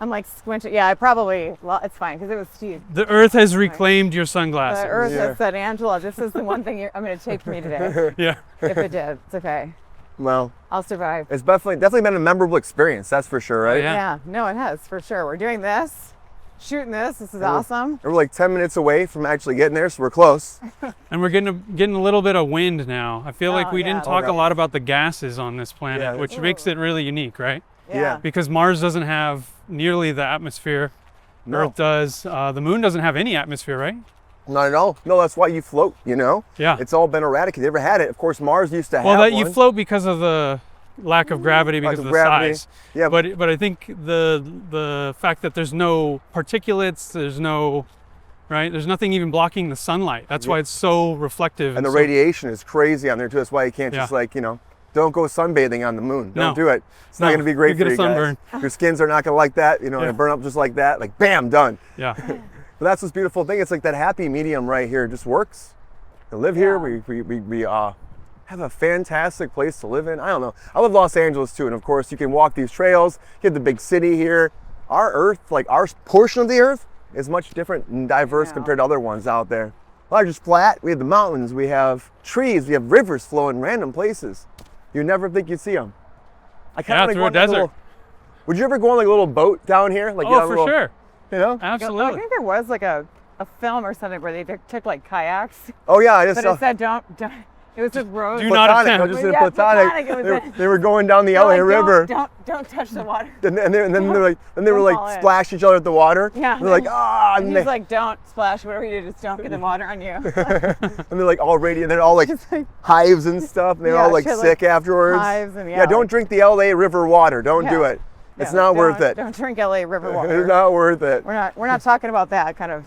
I'm like squinching. Yeah, I probably. Well, it's fine because it was Steve. The earth has reclaimed your The sunglasses. earth Yeah. has said, Angela, this is the one thing I'm going to take from you today. Yeah. If it did, it's okay. Well, I'll survive. it's definitely been a memorable experience. That's for sure, right? yeah. Yeah, no, it has for sure. We're doing this, shooting this. This is awesome. We're like 10 minutes away from actually getting there, so we're close. And we're getting a little bit of wind now. I feel like Oh, we yeah. didn't talk a lot about the gases on this planet, Yeah. which makes it really unique, right? Yeah. Because Mars doesn't have nearly the atmosphere No. Earth does. The moon doesn't have any atmosphere, right? Not at all. No, that's why you float, you know? Yeah. It's all been eradicated. Never had it. Of course, Mars used to have Well, that one. you float because of the lack of gravity, Lack because of of the gravity. size. Yeah, But I think the fact that there's no particulates, there's no, right? There's nothing even blocking the sunlight. That's why it's so reflective. and the so- radiation is crazy on there too. That's why you can't Yeah. just like, you know, don't go sunbathing on the moon. Don't No. do it. It's not No. going to be great You get for a you guys. sunburn. Your skins are not going to like that. You know, Yeah. they burn up just like that. Like, bam, done. Yeah. But that's this beautiful thing. It's like that happy medium right here. It just works. To live here, we have a fantastic place to live in. I don't know. I love Los Angeles too, and of course you can walk these trails. You have the big city here. Our Earth, like our portion of the Earth, is much different and diverse compared to other ones out there. Ours is flat. We have the mountains. We have trees. We have rivers flowing random places. You never think you'd see them. I Yeah, kinda through a want like desert. would you ever go on like a little boat down here? Like get on Oh, a for little- sure. You know? I Absolutely. think there was like a film or something where they took like kayaks, Oh yeah, I just but saw. it said don't. It was just roads. Do not Platonic, attempt. no, just in Yeah, platonic. platonic, it was They, a- they were going down the They're LA like, River. Don't touch the water. And then they're like, then they were Don't fall like in. splash each other at the water. Yeah. And they're like, ah, And and, he's like, don't splash. Whatever you do, just don't get the water on you. and they're like all radiant. They're all like Just like hives and stuff. And they're Yeah, all like shit, sick like afterwards. hives and yeah, don't like- drink the LA River water. Don't do Yeah. it. It's yeah, not worth don't- it. Don't drink LA River It's water. not worth it. We're not talking about that kind of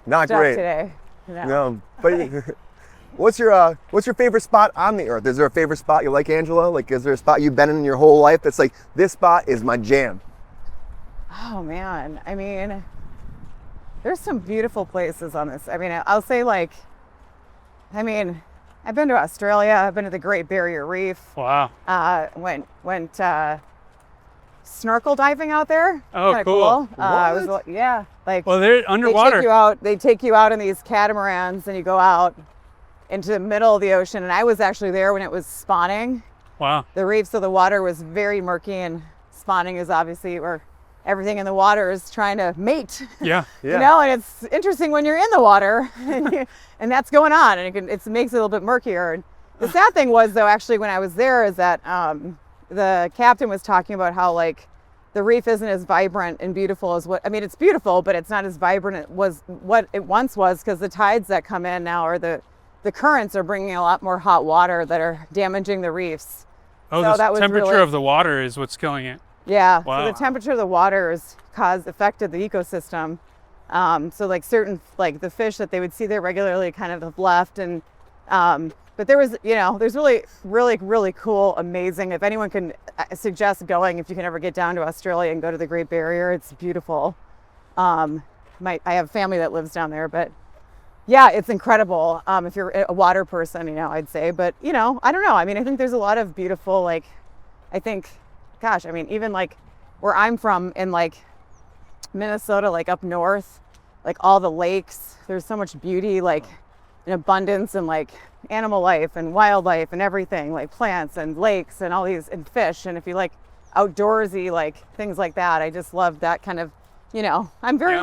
Not stuff great. today. No. No, but what's your favorite spot on the Earth? Is there a favorite spot you like, Angela? Like, is there a spot you've been in your whole life that's like this spot is my jam? Oh man, I mean, there's some beautiful places on this. I mean, I'll say like, I mean, I've been to Australia. I've been to the Great Barrier Reef. Wow. Went snorkel diving out there. Oh, Kinda cool. It was, yeah, like Well, they're underwater. They take you out in these catamarans, and you go out into the middle of the ocean. And I was actually there when it was spawning. Wow. The reef, so the water was very murky, and spawning is obviously where everything in the water is trying to mate. Yeah. Yeah. You know, and it's interesting when you're in the water and that's going on, and it makes it a little bit murkier. And the sad thing was, though, actually, when I was there, is that the captain was talking about how like the reef isn't as vibrant and beautiful as it's beautiful, but it's not as vibrant as what it once was, because the tides that come in now, or the currents, are bringing a lot more hot water that are damaging the reefs. Oh, So the that was temperature really- of the water is what's killing it. Yeah, Wow. so the temperature of the water has affected the ecosystem. So like certain, like the fish that they would see there regularly kind of have left. And, but there was, there's really, really, really cool, amazing. If anyone can suggest going, if you can ever get down to Australia and go to the Great Barrier, it's beautiful. I have family that lives down there, but yeah, it's incredible. If you're a water person, I'd say, but I don't know. I mean, I think there's a lot of beautiful, like, I think, gosh, I mean, even like where I'm from in like Minnesota, like up north, like all the lakes, there's so much beauty, like in abundance, and like animal life and wildlife and everything, like plants and lakes and all these, and fish. And if you like outdoorsy, like things like that, I just love that kind of, you know, I'm very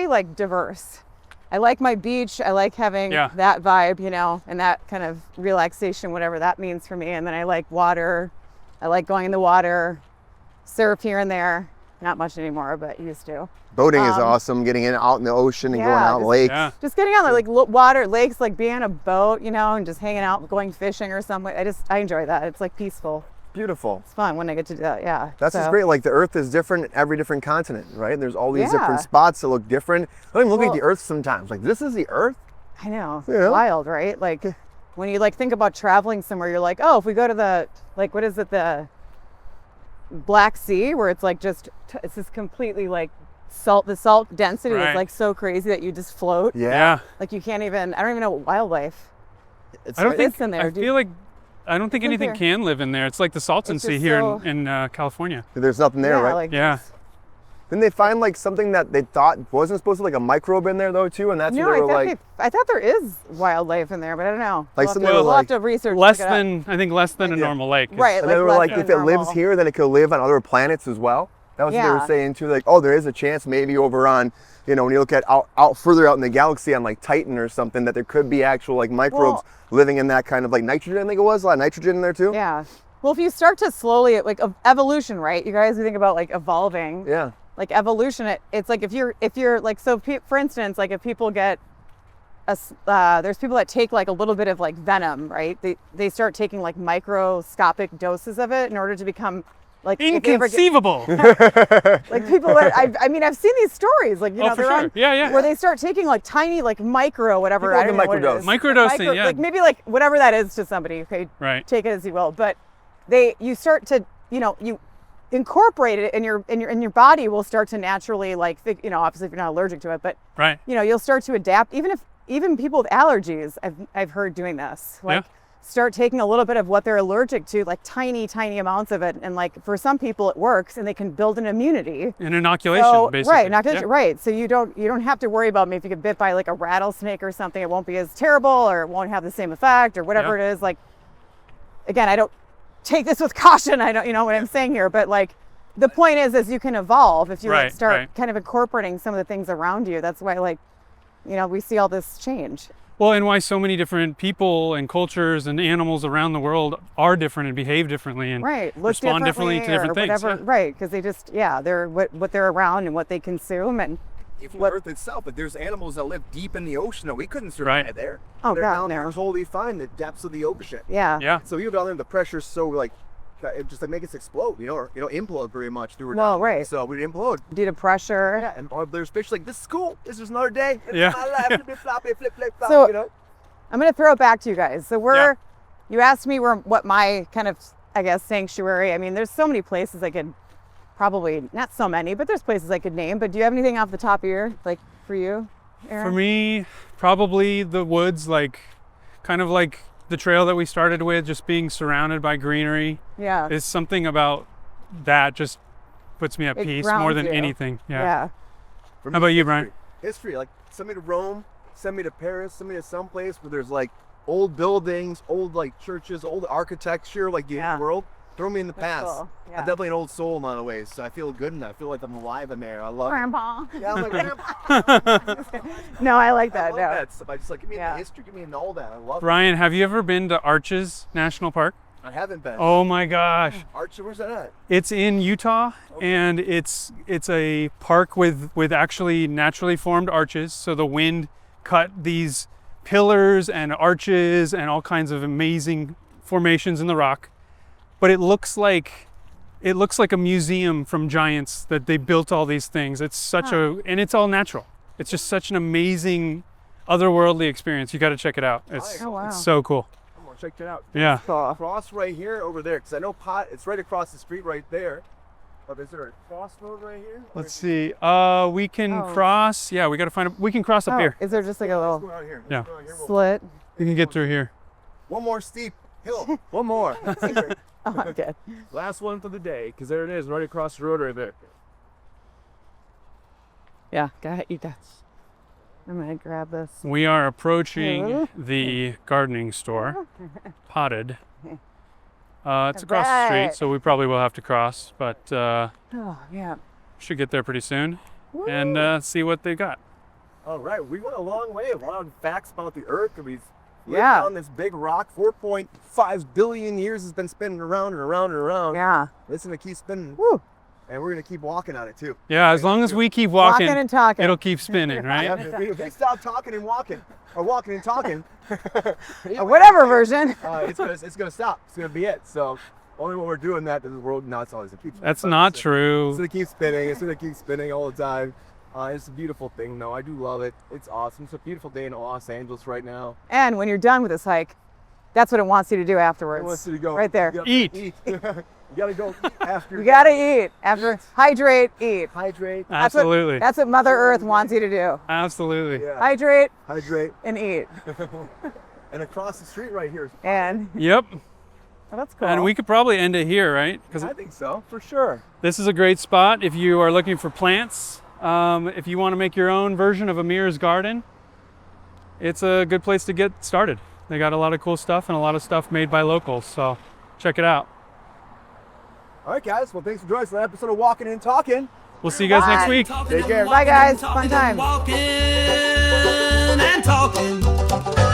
like diverse. I like my beach. I like having that vibe, you know, and that kind of relaxation, whatever that means for me. And then I like water. I like going in the water, surf here and there. Not much anymore, but used to. Boating is awesome. Getting out in the ocean and going out in lakes. Yeah. Just getting on like water, lakes, like being on a boat, you know, and just hanging out, going fishing or something. I enjoy that. It's like peaceful. Beautiful. It's fun when I get to do that. Yeah. That's just great. Like the Earth is different in every different continent, right? And there's all these different spots that look different. I don't even look like the Earth sometimes. Like, this is the Earth? I know. You know? Wild, right? Like when you like think about traveling somewhere, you're like, oh, if we go to the, like, what is it? The Black Sea, where it's like just, it's just completely like the salt density is like so crazy that you just float. Yeah. Like you can't even, I don't even know what wildlife. I don't think, in there. I feel like, I don't think anything can live in there. It's like the Salton Sea here in California. There's nothing there, right? Like Didn't they find like something that they thought wasn't supposed to, like a microbe in there though too? And that's what they were like. I thought there is wildlife in there, but I don't know. Like we'll have to research. Less than a normal lake. Right. And they were like, if it lives here, then it could live on other planets as well. That was what they were saying too. Like, oh, there is a chance maybe over on, you know, when you look at out further out in the galaxy on like Titan or something, that there could be actual like microbes living in that kind of like nitrogen. I think it was a lot of nitrogen in there too. Yeah. Well, if you start to slowly, like evolution, right? You guys, we think about like evolving. Yeah. Like evolution, it's like if you're like, so for instance, like if people get there's people that take like a little bit of like venom, right? They start taking like microscopic doses of it in order to become like inconceivable. Like people that I mean, I've seen these stories, like, you know, they're on, where they start taking like tiny, like micro, whatever. I don't know what it is. Microdosing, like maybe like whatever that is to somebody. Okay, take it as you will. But you start to, you know, you incorporate it in your body will start to naturally, like, you know, obviously if you're not allergic to it, but you know, you'll start to adapt. Even people with allergies, I've heard doing this. Like, start taking a little bit of what they're allergic to, like tiny amounts of it, and like for some people it works, and they can build an immunity. An inoculation, basically. Right, inoculation, right. So you don't have to worry about maybe if you get bit by like a rattlesnake or something, it won't be as terrible, or it won't have the same effect, or whatever it is. Like, again, I don't take this with caution. I don't, you know what I'm saying here, but like the point is you can evolve if you like start kind of incorporating some of the things around you. That's why, like, you know, we see all this change. Well, and why so many different people and cultures and animals around the world are different and behave differently and respond differently to different things. Right, because they just, they're what they're around and what they consume. And even Earth itself, but there's animals that live deep in the ocean that we couldn't survive there. Oh, they're down there. They're totally fine, the depths of the ocean. Yeah. So you're down there, the pressure's so like, it just like make us explode, you know, or implode very much through. Well, right. So we'd implode due to pressure. Yeah, and there's fish like, this is cool. This is another day. Yeah. So you know? I'm gonna throw it back to you guys. So you asked me what my kind of, I guess, sanctuary. I mean, there's so many places I could probably, not so many, but there's places I could name. But do you have anything off the top of your, like, for you, Aaron? For me, probably the woods, like kind of like the trail that we started with, just being surrounded by greenery. Yeah. Is something about that just puts me at peace more than anything. Yeah. How about you, Brian? History, like send me to Rome, send me to Paris, send me to some place where there's like old buildings, old like churches, old architecture, like the world. Throw me in the past. Cool. Yeah. I'm definitely an old soul in a lot of ways, so I feel good in that. I feel like I'm alive in there. I love Grandpa. Yeah, I'm like Grandpa. No, I like that. I love that stuff. I just like, give me the history, give me all that. I love Ryan, have you ever been to Arches National Park? I haven't been. Oh my gosh. Arches, where's that at? It's in Utah, and it's a park with actually naturally formed arches. So the wind cut these pillars and arches and all kinds of amazing formations in the rock. But it looks like a museum from giants that they built all these things. It's such and it's all natural. It's just such an amazing otherworldly experience. You got to check it out. It's so cool. I'm gonna check it out. Yeah. Cross right here, over there, because I know it's right across the street right there. But is there a crossroad right here? Let's see. We can cross. Yeah, we got to find we can cross up here. Is there just like a little slit? You can get through here. One more steep hill. One more. Oh, okay. Last one for the day, because there it is, right across the road right there. Yeah, go ahead, eat that. I'm gonna grab this. We are approaching the gardening store, Potted. It's across the street, Alright. so we probably will have to cross, but Oh, yeah. should get there pretty soon and see what they got. All right, we went a long way. A lot of facts about the Earth. We've lived Yeah. on this big rock. 4.5 billion years has been spinning around and around and around. Yeah. It's gonna keep spinning, Woo. and we're gonna keep walking on it too. Yeah, as long as we keep walking, Walking and talking. it'll keep spinning, right? If we stop talking and walking, or walking and talking, Or whatever version. it's gonna stop. It's gonna be it. So only when we're doing that does the world not it's always a keep. That's not It's true. gonna keep spinning. It's gonna keep spinning all the time. It's a beautiful thing, though. I do love it. It's awesome. It's a beautiful day in Los Angeles right now. And when you're done with this hike, that's what it wants you to do afterwards. It wants you to go Right there. you gotta Eat. you gotta go eat after. You gotta eat. After hydrate, eat. hydrate. Absolutely. That's what Mother Earth wants you to do. Absolutely. Yeah. Hydrate Hydrate. and eat. And across the street right here. And Yep. oh, that's cool. And we could probably end it here, right? Because I think so, for sure. this is a great spot if you are looking for plants. If you want to make your own version of Amir's garden, it's a good place to get started. They got a lot of cool stuff and a lot of stuff made by locals, so check it out. All right, guys. Well, thanks for joining us on an episode of Walking and Talking. We'll see you guys next Bye. week. Take care. Bye, guys. Fun time. Walking and talking.